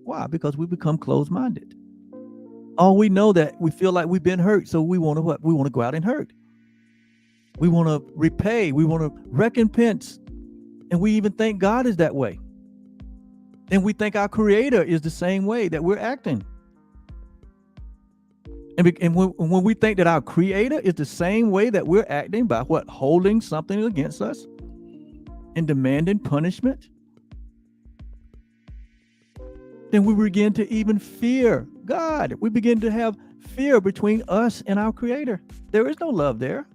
Why? Because we become closed-minded. All we know that we feel like we've been hurt, so we want to what? We want to go out and hurt. We want to repay. We want to recompense. And we even think God is that way. And we think our Creator is the same way that we're acting. And when we think that our Creator is the same way that we're acting by what? Holding something against us and demanding punishment, then we begin to even fear God. We begin to have fear between us and our Creator. There is no love there.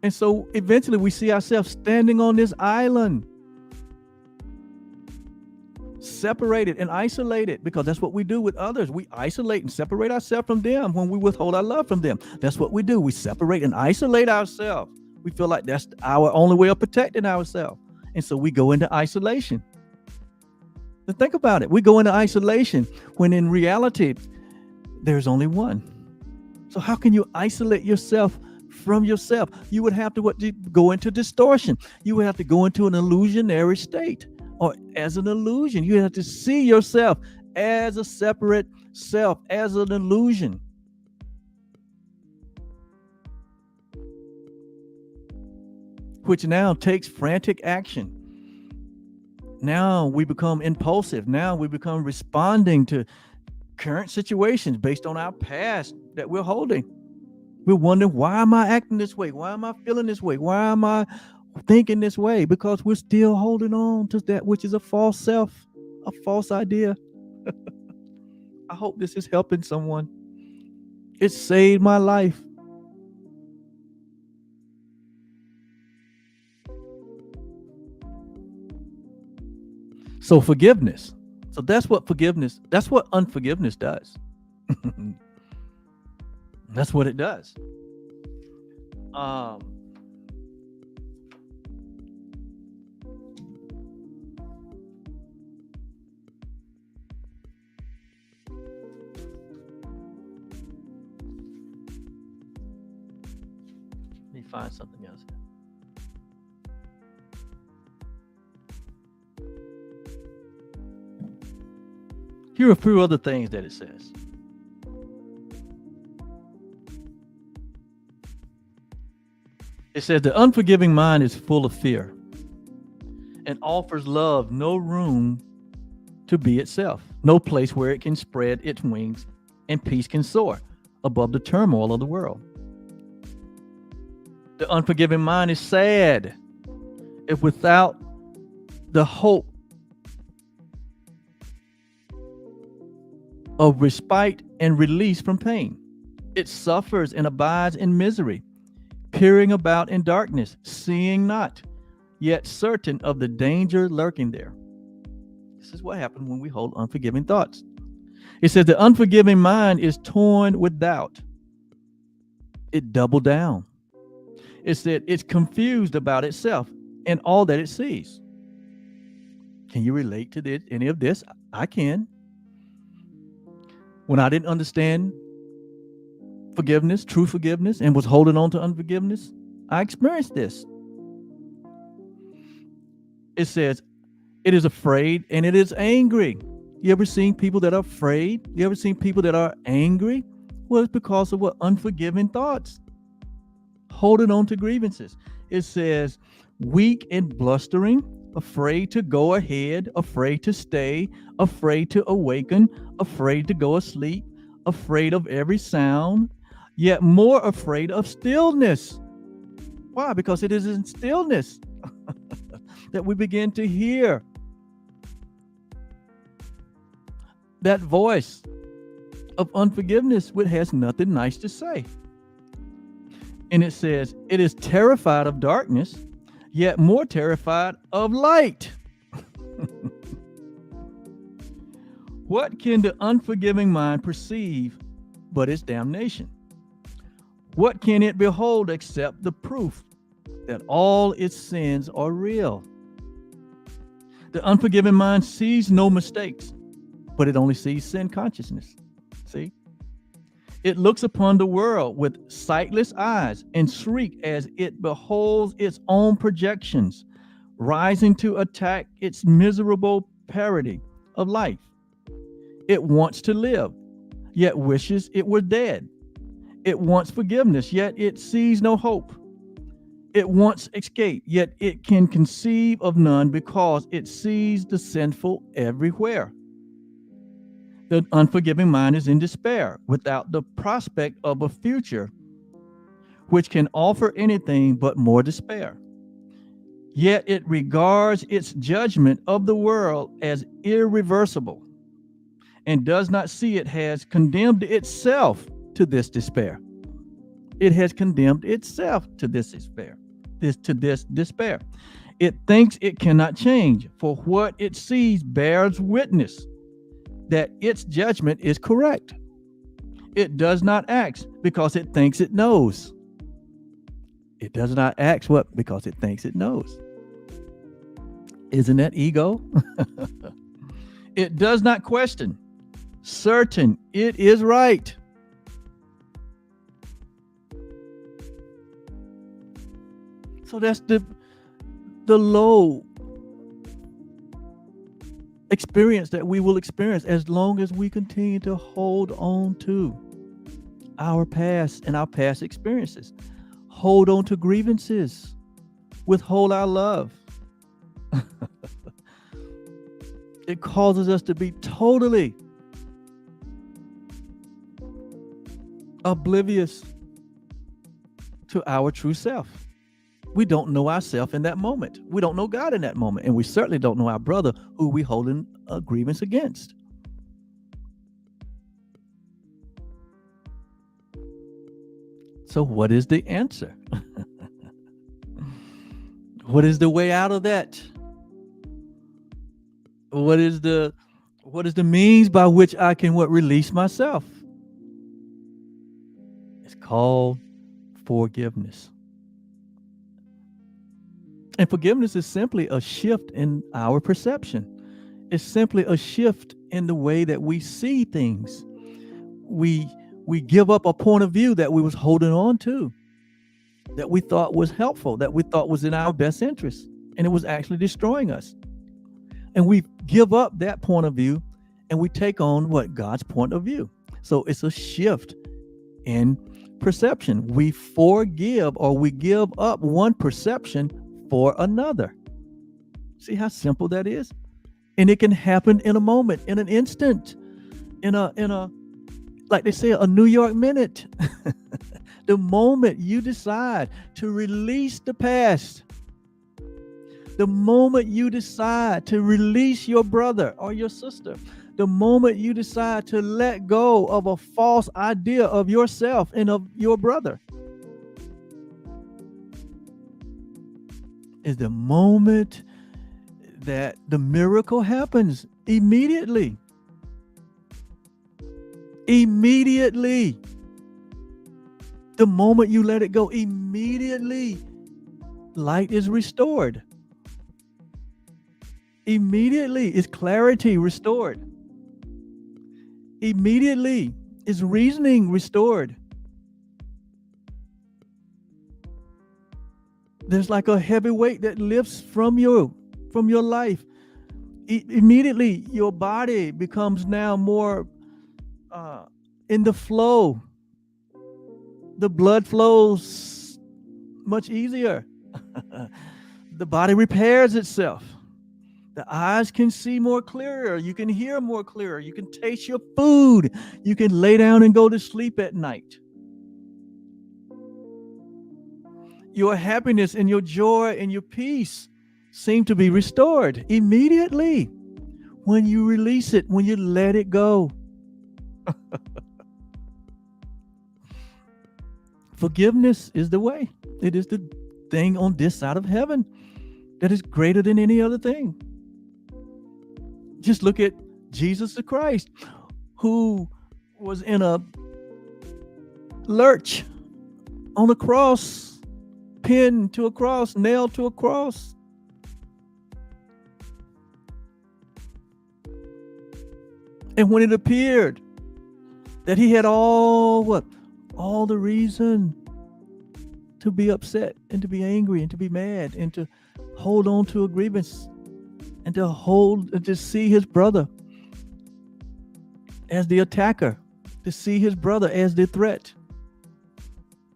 And so eventually we see ourselves standing on this island, separated and isolated, because that's what we do with others. We isolate and separate ourselves from them when we withhold our love from them. That's what we do. We separate and isolate ourselves. We feel like that's our only way of protecting ourselves. And so we go into isolation. But think about it. We go into isolation when in reality, there's only one. So how can you isolate yourself from yourself? You would have to go into distortion. You would have to go into an illusionary state, or as an illusion. You have to see yourself as a separate self, as an illusion. Which now takes frantic action. Now we become impulsive. Now we become responding to current situations based on our past that we're holding. We're wondering, why am I acting this way? Why am I feeling this way? Why am I thinking this way? Because we're still holding on to that which is a false self, a false idea. I hope this is helping someone. It saved my life. So forgiveness. So that's what unforgiveness does. That's what it does. Let me find something else. Here are a few other things that it says. It says the unforgiving mind is full of fear and offers love no room to be itself, no place where it can spread its wings and peace can soar above the turmoil of the world. The unforgiving mind is sad if without the hope of respite and release from pain. It suffers and abides in misery, peering about in darkness, seeing not, yet certain of the danger lurking there. This is what happens when we hold unforgiving thoughts. It says the unforgiving mind is torn with doubt. It doubled down. It said it's confused about itself and all that it sees. Can you relate to any of this? I can. When I didn't understand forgiveness, true forgiveness, and was holding on to unforgiveness, I experienced this. It says it is afraid and it is angry. You ever seen people that are afraid? You ever seen people that are angry? Well, it's because of what? Unforgiving thoughts. Holding on to grievances. It says weak and blustering, afraid to go ahead, afraid to stay, afraid to awaken, afraid to go asleep, afraid of every sound, yet more afraid of stillness. Why? Because it is in stillness that we begin to hear that voice of unforgiveness, which has nothing nice to say. And it says, it is terrified of darkness, yet more terrified of light. What can the unforgiving mind perceive but its damnation? What can it behold except the proof that all its sins are real? The unforgiving mind sees no mistakes, but it only sees sin consciousness. See? It looks upon the world with sightless eyes and shrieks as it beholds its own projections, rising to attack its miserable parody of life. It wants to live, yet wishes it were dead. It wants forgiveness, yet it sees no hope. It wants escape, yet it can conceive of none because it sees the sinful everywhere. The unforgiving mind is in despair without the prospect of a future which can offer anything but more despair. Yet it regards its judgment of the world as irreversible and does not see it has condemned itself to this despair. It has condemned itself to this despair. It thinks it cannot change, for what it sees bears witness that its judgment is correct. It does not act because it thinks it knows. It does not act what? Because it thinks it knows. Isn't that ego? It does not question, certain it is right. So that's the low experience that we will experience as long as we continue to hold on to our past and our past experiences. Hold on to grievances, withhold our love. It causes us to be totally oblivious to our true self. We don't know ourselves in that moment. We don't know God in that moment. And we certainly don't know our brother who we holding a grievance against. So what is the answer? What is the way out of that? What is the means by which I can release myself? It's called forgiveness. And forgiveness is simply a shift in our perception. It's simply a shift in the way that we see things. We give up a point of view that we was holding on to, that we thought was helpful, that we thought was in our best interest, and it was actually destroying us. And we give up that point of view and we take on God's point of view. So it's a shift in perception. We forgive, or we give up one perception for another. See how simple that is? And it can happen in a moment, in an instant, in a like they say, a New York minute. The moment you decide to release the past, the moment you decide to release your brother or your sister, the moment you decide to let go of a false idea of yourself and of your brother, is the moment that the miracle happens. Immediately. Immediately. The moment you let it go, immediately light is restored. Immediately is clarity restored. Immediately is reasoning restored. There's like a heavy weight that lifts from your life. Immediately your body becomes now more in the flow. The blood flows much easier. The body repairs itself. The eyes can see more clearer. You can hear more clearer. You can taste your food. You can lay down and go to sleep at night. Your happiness and your joy and your peace seem to be restored immediately when you release it, when you let it go. Forgiveness is the way. It is the thing on this side of heaven that is greater than any other thing. Just look at Jesus the Christ, who was in a lurch on a cross, pinned to a cross, nailed to a cross. And when it appeared that he had all the reason to be upset and to be angry and to be mad and to hold on to a grievance and to see his brother as the attacker, to see his brother as the threat.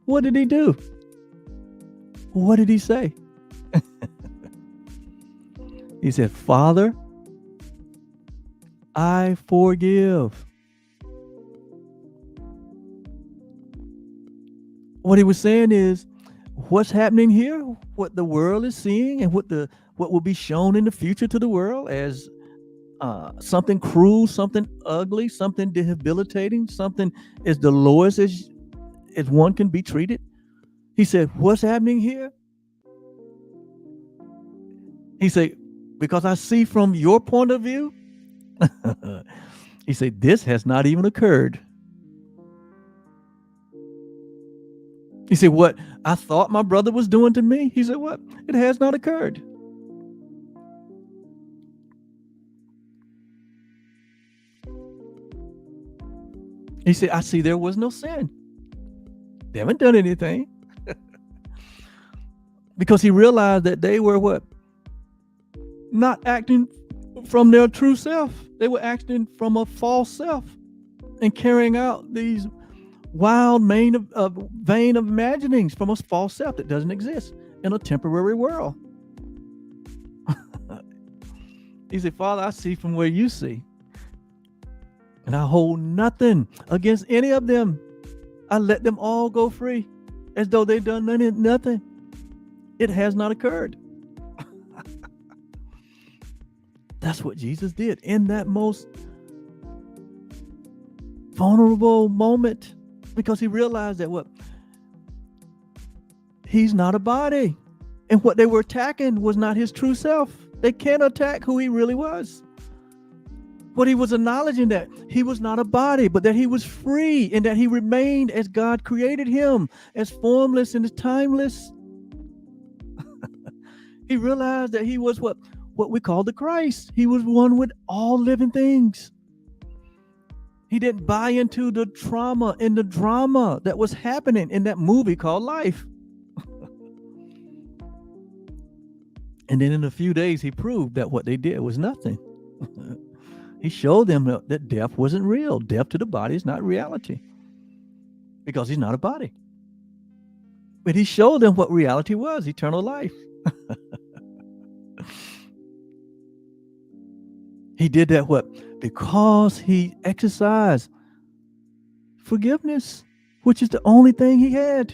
What did he do? What did he say? He said, "Father, I forgive." What he was saying is, what's happening here, what the world is seeing, and what will be shown in the future to the world as something cruel, something ugly, something debilitating, something as the lowest as one can be treated. He said, what's happening here? He said, because I see from your point of view, he said, this has not even occurred. He said, what I thought my brother was doing to me, he said, what? It has not occurred. He said, I see there was no sin. They haven't done anything. because he realized that they were what? Not acting from their true self. They were acting from a false self and carrying out these wild vain of imaginings from a false self that doesn't exist in a temporary world. He said, Father, I see from where you see, and I hold nothing against any of them. I let them all go free as though they've done nothing. It has not occurred. That's what Jesus did in that most vulnerable moment, because he realized that what? He's not a body. And what they were attacking was not his true self. They can't attack who he really was. But he was acknowledging that he was not a body, but that he was free and that he remained as God created him, as formless and as timeless. He realized that he was what we call the Christ. He was one with all living things. He didn't buy into the trauma and the drama that was happening in that movie called Life. And then in a few days, he proved that what they did was nothing. He showed them that death wasn't real. Death to the body is not reality, because he's not a body. But he showed them what reality was, eternal life. He did that what? Because he exercised forgiveness, which is the only thing he had.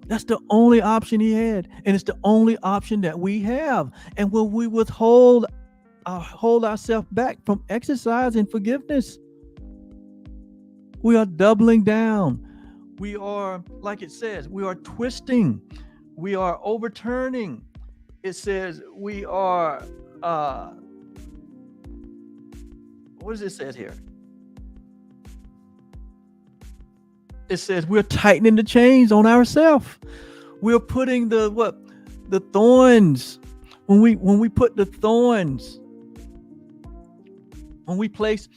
That's the only option he had. And it's the only option that we have. And when we hold ourselves back from exercising forgiveness, we are doubling down. We are, like it says, we are twisting. We are overturning. It says we are, what does it say here? It says we're tightening the chains on ourselves. We're putting the thorns. When we put the thorns, when we place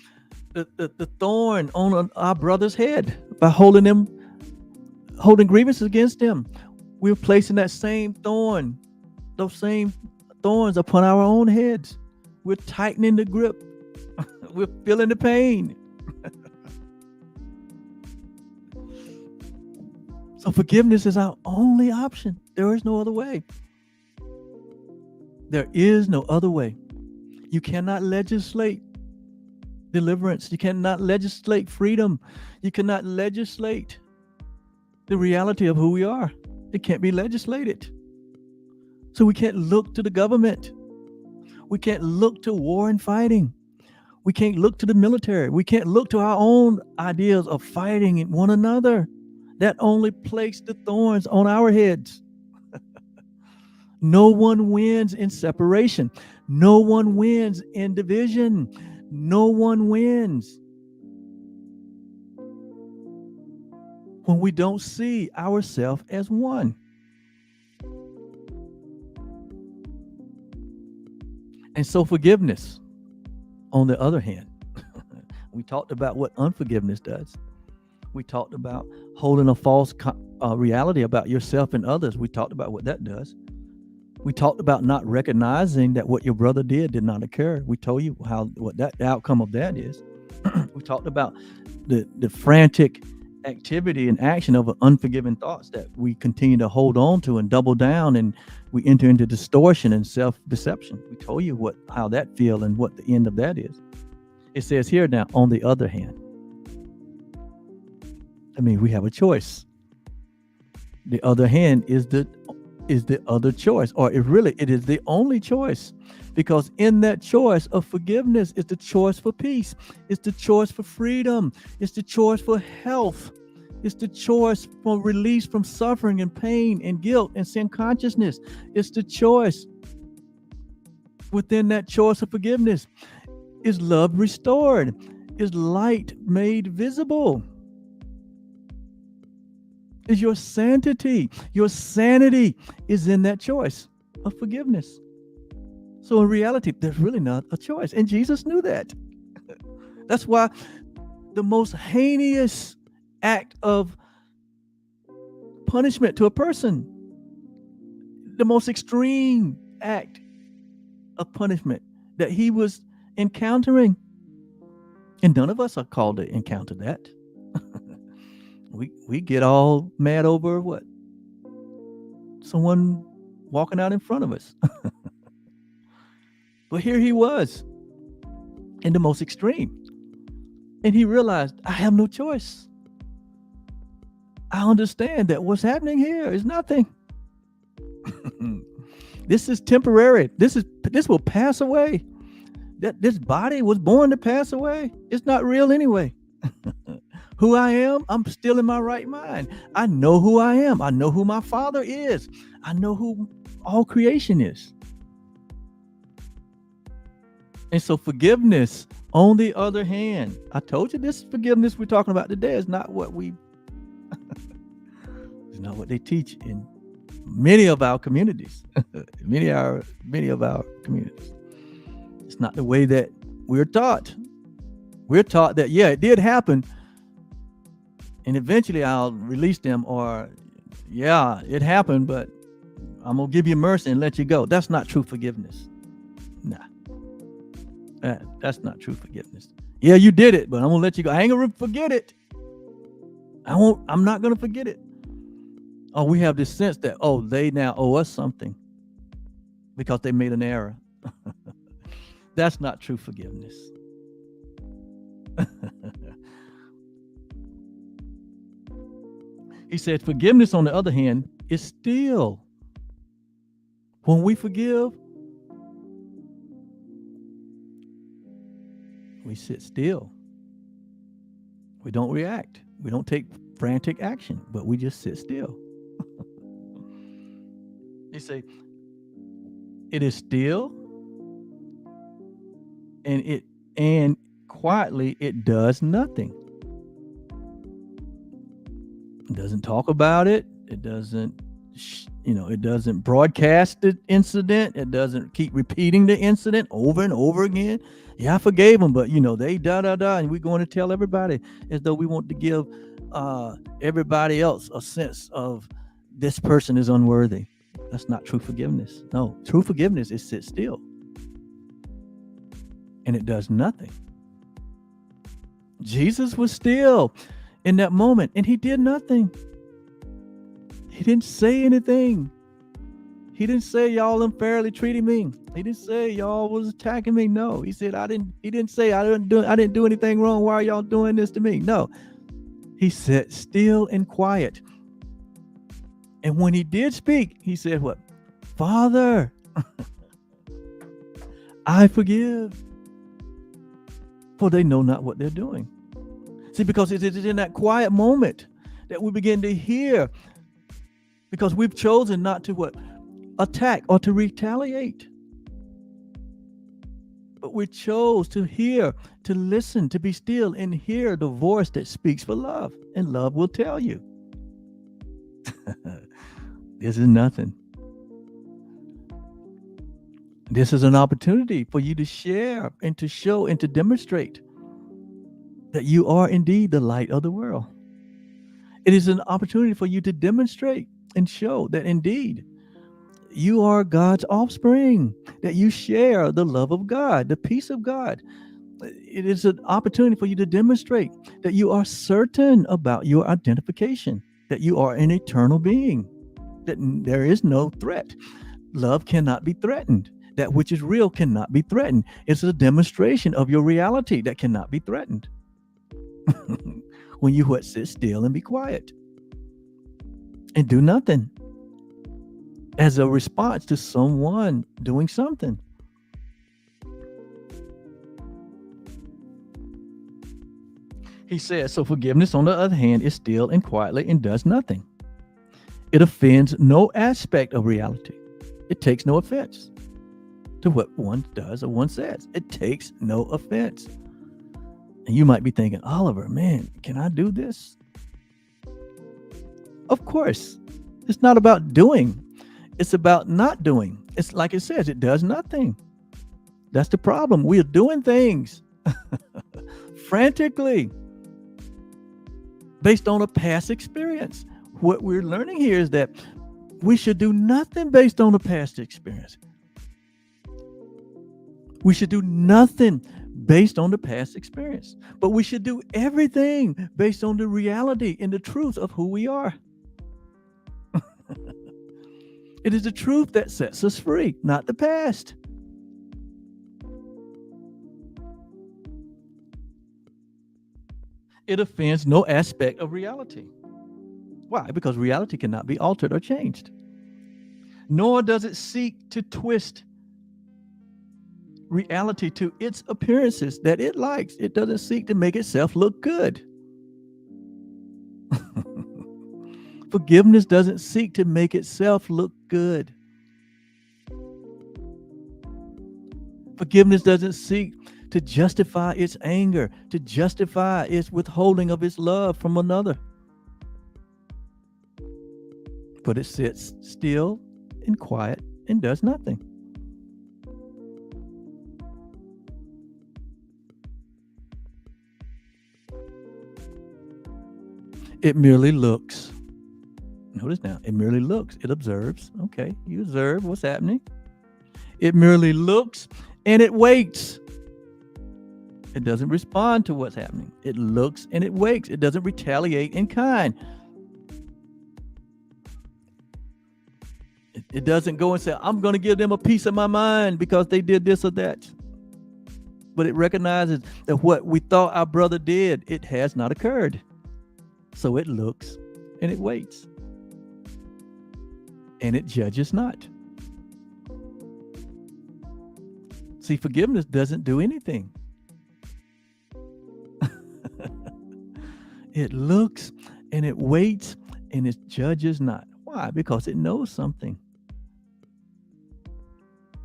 the thorn on our brother's head by holding grievances against them, we're placing that same thorn, those same thorns upon our own heads. We're tightening the grip. We're feeling the pain. So forgiveness is our only option. There is no other way. There is no other way. You cannot legislate deliverance. You cannot legislate freedom. You cannot legislate the reality of who we are. It can't be legislated. So we can't look to the government. We can't look to war and fighting. We can't look to the military. We can't look to our own ideas of fighting one another. That only placed the thorns on our heads. No one wins in separation. No one wins in division. No one wins when we don't see ourselves as one. And so forgiveness, on the other hand, we talked about what unforgiveness does. We talked about holding a false reality about yourself and others. We talked about what that does. We talked about not recognizing that what your brother did not occur. We told you what the outcome of that is. We talked about the frantic activity and action of unforgiving thoughts that we continue to hold on to and double down, and we enter into distortion and self-deception. We told you how that feels and what the end of that is. It says here now, on the other hand, we have a choice. The other hand is the other choice, or it is the only choice, because in that choice of forgiveness is the choice for peace. It's the choice for freedom. It's the choice for health. It's the choice for release from suffering and pain and guilt and sin consciousness. It's the choice. Within that choice of forgiveness is love restored, is light made visible, is your sanity. Your sanity is in that choice of forgiveness. So in reality, there's really not a choice. And Jesus knew that. That's why the most heinous act of punishment to a person the most extreme act of punishment that he was encountering. And none of us are called to encounter that. we get all mad over what? Someone walking out in front of us. But here he was in the most extreme. And he realized, I have no choice. I understand that what's happening here is nothing. This is temporary. This will pass away. That this body was born to pass away. It's not real anyway. Who I am, I'm still in my right mind. I know who I am. I know who my Father is. I know who all creation is. And so forgiveness, on the other hand, I told you this forgiveness we're talking about today is not what it's not what they teach in many of our communities. many of our communities. It's not the way that we're taught. We're taught that, yeah, it did happen, and eventually I'll release them, or yeah, it happened, but I'm gonna give you mercy and let you go. That's not true forgiveness. Nah. That's not true forgiveness. Yeah, you did it, but I'm gonna let you go. I ain't gonna forget it. I'm not gonna forget it. Oh, we have this sense that, oh, they now owe us something because they made an error. That's not true forgiveness. He said, forgiveness, on the other hand, is still. When we forgive, we sit still. We don't react. We don't take frantic action, but we just sit still. He say, it is still, and quietly it does nothing. It doesn't talk about it. It doesn't, it doesn't broadcast the incident. It doesn't keep repeating the incident over and over again. Yeah, I forgave them, but they and we're going to tell everybody as though we want to give everybody else a sense of this person is unworthy. That's not true forgiveness. No, true forgiveness is sit still. And it does nothing. Jesus was still in that moment, and he did nothing. He didn't say anything. He didn't say y'all unfairly treating me. He didn't say y'all was attacking me. No, he said he didn't say I didn't do anything wrong. Why are y'all doing this to me? No. He sat still and quiet. And when he did speak, he said what? Father, I forgive, for they know not what they're doing. See, because it is in that quiet moment that we begin to hear, because we've chosen not to what? Attack or to retaliate. But we chose to hear, to listen, to be still and hear the voice that speaks for love. And love will tell you, this is nothing. This is an opportunity for you to share and to show and to demonstrate that you are indeed the light of the world. It is an opportunity for you to demonstrate and show that indeed you are God's offspring, that you share the love of God, the peace of God. It is an opportunity for you to demonstrate that you are certain about your identification, that you are an eternal being, that there is no threat. Love cannot be threatened. That which is real cannot be threatened. It's a demonstration of your reality that cannot be threatened. When you sit still and be quiet and do nothing as a response to someone doing something. He says, so forgiveness, on the other hand, is still and quietly and does nothing. It offends no aspect of reality. It takes no offense to what one does or one says. It takes no offense. And you might be thinking, Oliver, man, can I do this? Of course. It's not about doing. It's about not doing. It's like it says, it does nothing. That's the problem. We are doing things frantically based on a past experience. What we're learning here is that We should do nothing based on the past experience. We should do nothing based on the past experience, but we should do everything based on the reality and the truth of who we are. It is the truth that sets us free, not the past. It offends no aspect of reality. Why? Because reality cannot be altered or changed. Nor does it seek to twist reality to its appearances that it likes. It doesn't seek to make itself look good. Forgiveness doesn't seek to make itself look good. Forgiveness doesn't seek to justify its anger, to justify its withholding of its love from another. But it sits still and quiet and does nothing. It merely looks. Notice now, it merely looks. It observes. Okay, you observe what's happening. It merely looks and it waits. It doesn't respond to what's happening. It looks and it waits. It doesn't retaliate in kind. It doesn't go and say, I'm going to give them a piece of my mind because they did this or that. But it recognizes that what we thought our brother did, it has not occurred. So it looks and it waits. And it judges not. See, forgiveness doesn't do anything. It looks and it waits and it judges not. Why? Because it knows something.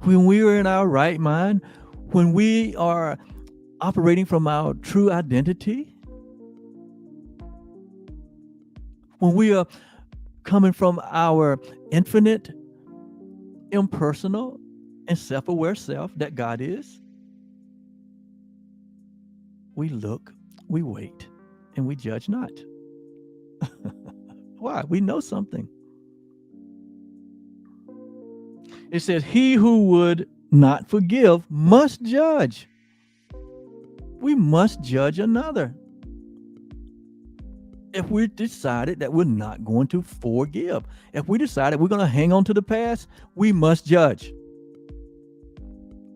When we are in our right mind, when we are operating from our true identity, when we are coming from our infinite, impersonal, and self-aware self that God is, we look, we wait, and we judge not. Why? We know something. It says, he who would not forgive must judge. We must judge another. If we decided that we're not going to forgive, if we decided we're going to hang on to the past, we must judge.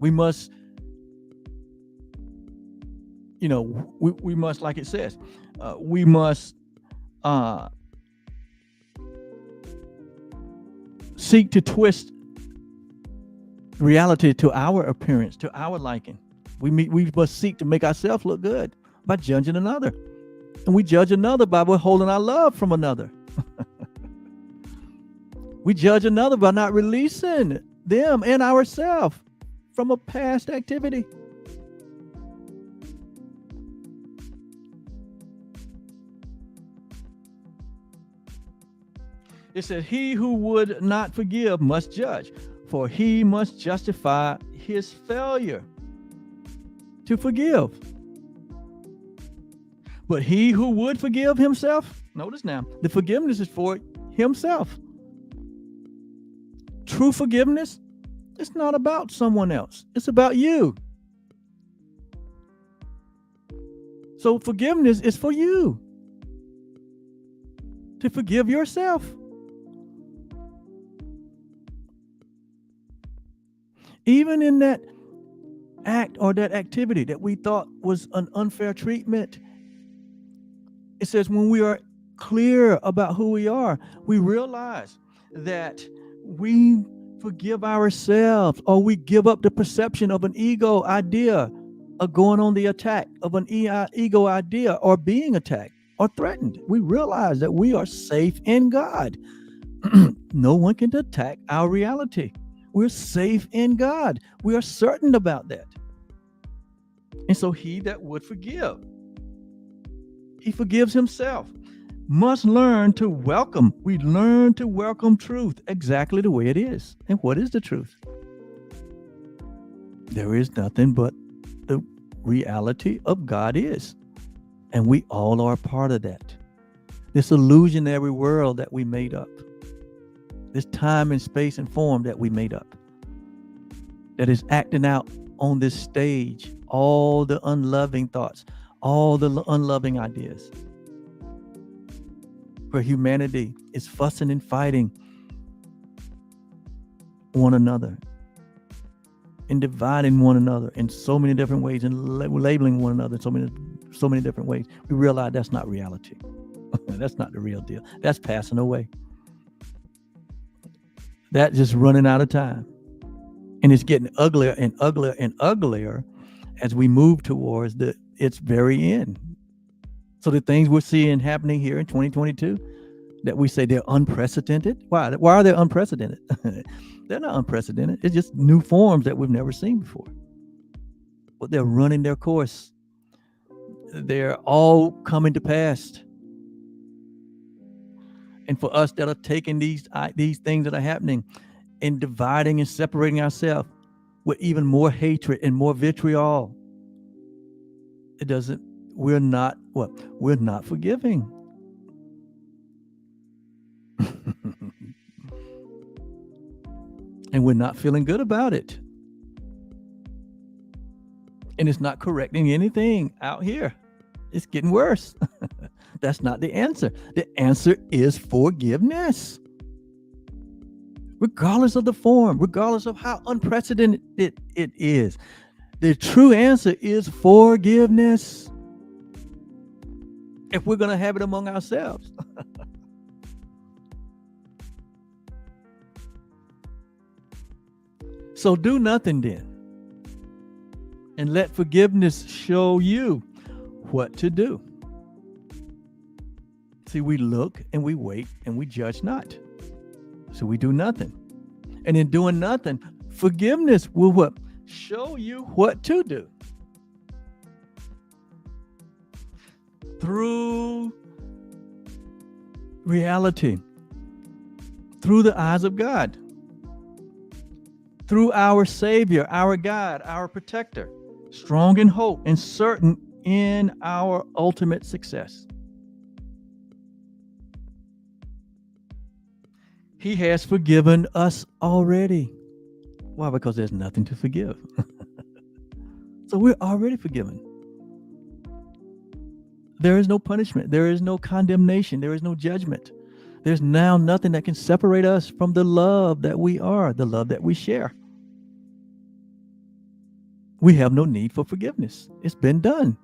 We must, we must, like it says, we must seek to twist reality to our appearance, to our liking. We must seek to make ourselves look good by judging another. And we judge another by withholding our love from another. We judge another by not releasing them and ourselves from a past activity. It says, he who would not forgive must judge, for he must justify his failure to forgive. But he who would forgive himself, notice now, the forgiveness is for himself. True forgiveness, it's not about someone else. It's about you. So forgiveness is for you. To forgive yourself. Even in that act or that activity that we thought was an unfair treatment, it says when we are clear about who we are, we realize that we forgive ourselves, or we give up the perception of an ego idea of going on the attack, of an ego idea, or being attacked or threatened. We realize that we are safe in God. No one can attack our reality. We're safe in God. We are certain about that. And so he that would forgive, he forgives himself, must learn to welcome. We learn to welcome truth exactly the way it is. And what is the truth? There is nothing but the reality of God is. And we all are a part of that. This illusionary world that we made up. this time and space and form that we made up, that is acting out on this stage all the unloving thoughts, all the unloving ideas, where humanity is fussing and fighting one another and dividing one another in so many different ways and labeling one another in so many different ways. We realize that's not reality. That's not the real deal. That's passing away. That's just running out of time. And it's getting uglier and uglier and uglier as we move towards its very end. So the things we're seeing happening here in 2022, that we say they're unprecedented. Why are they unprecedented? They're not unprecedented. It's just new forms that we've never seen before. But they're running their course. They're all coming to pass. And for us that are taking these things that are happening and dividing and separating ourselves with even more hatred and more vitriol, we're not forgiving. And we're not feeling good about it. And it's not correcting anything out here. It's getting worse. That's not the answer. The answer is forgiveness. Regardless of the form, regardless of how unprecedented it is, the true answer is forgiveness. If we're going to have it among ourselves. So do nothing then, and let forgiveness show you what to do. See, we look and we wait and we judge not. So we do nothing. And in doing nothing, forgiveness will what? Show you what to do. Through reality, through the eyes of God, through our Savior, our God, our protector, strong in hope and certain in our ultimate success. He has forgiven us already. Why? Because there's nothing to forgive. So we're already forgiven. There is no punishment. There is no condemnation. There is no judgment. There's now nothing that can separate us from the love that we are, the love that we share. We have no need for forgiveness. It's been done.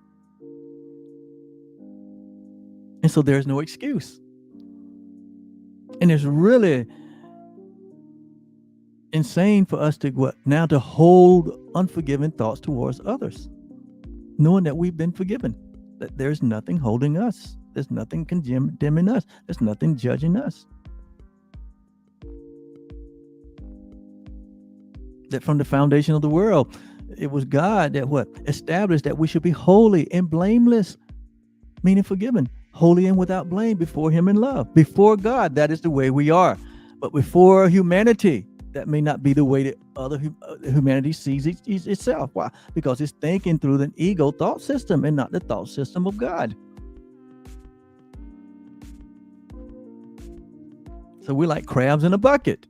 And so there's no excuse. And it's really insane for us to hold unforgiving thoughts towards others, knowing that we've been forgiven, that there's nothing holding us. There's nothing condemning us. There's nothing judging us. That from the foundation of the world, it was God that established that we should be holy and blameless, meaning forgiven, holy and without blame before him in love. Before God, that is the way we are. But before humanity, that may not be the way that other humanity sees itself. Why? Because it's thinking through the ego thought system and not the thought system of God. So we're like crabs in a bucket.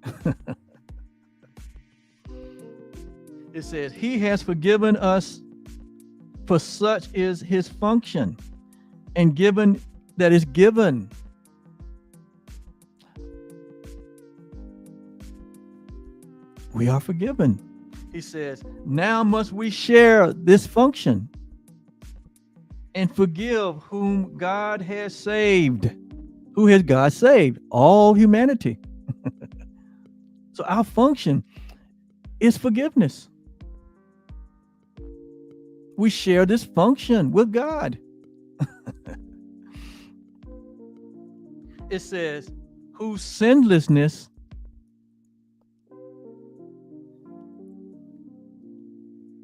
It says, he has forgiven us, for such is his function, and given that is given. We are forgiven. He says, now must we share this function and forgive whom God has saved. Who has God saved? All humanity. So our function is forgiveness. We share this function with God. It says, whose sinlessness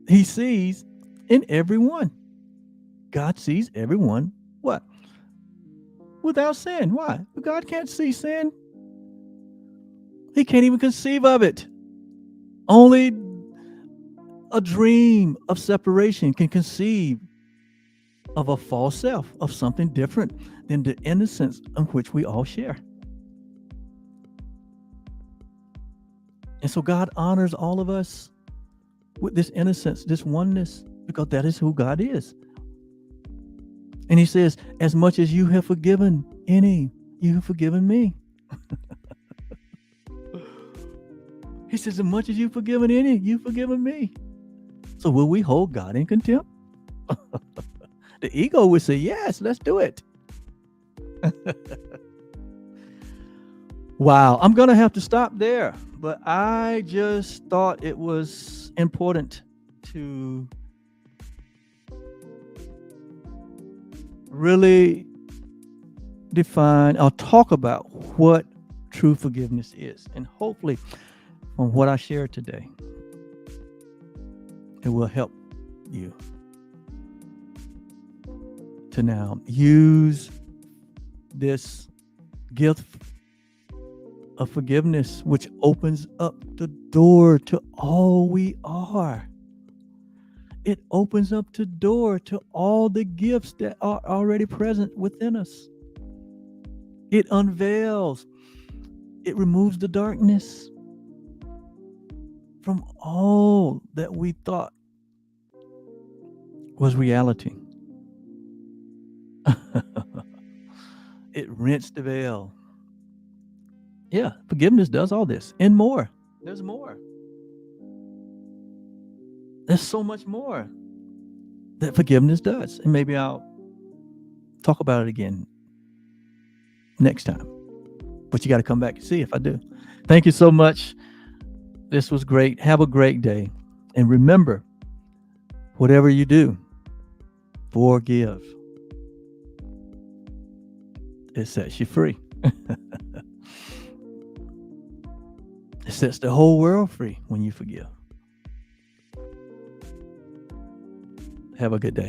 he sees in everyone. God sees everyone what? Without sin. Why? God can't see sin. He can't even conceive of it. Only a dream of separation can conceive of a false self, of something different than the innocence of which we all share. And so God honors all of us with this innocence, this oneness, because that is who God is. And he says, as much as you have forgiven any, you have forgiven me. He says, as much as you've forgiven any, you've forgiven me. So will we hold God in contempt? The ego would say, yes, let's do it. Wow, I'm going to have to stop there. But I just thought it was important to really define or talk about what true forgiveness is. And hopefully, from what I shared today, it will help you to now use this gift of forgiveness, which opens up the door to all we are. It opens up the door to all the gifts that are already present within us. It unveils, it removes the darkness from all that we thought was reality. It rents the veil. Yeah, forgiveness does all this and more. There's more. There's so much more that forgiveness does. And maybe I'll talk about it again next time. But you got to come back and see if I do. Thank you so much. This was great. Have a great day. And remember, whatever you do, forgive. It sets you free. It sets the whole world free when you forgive. Have a good day.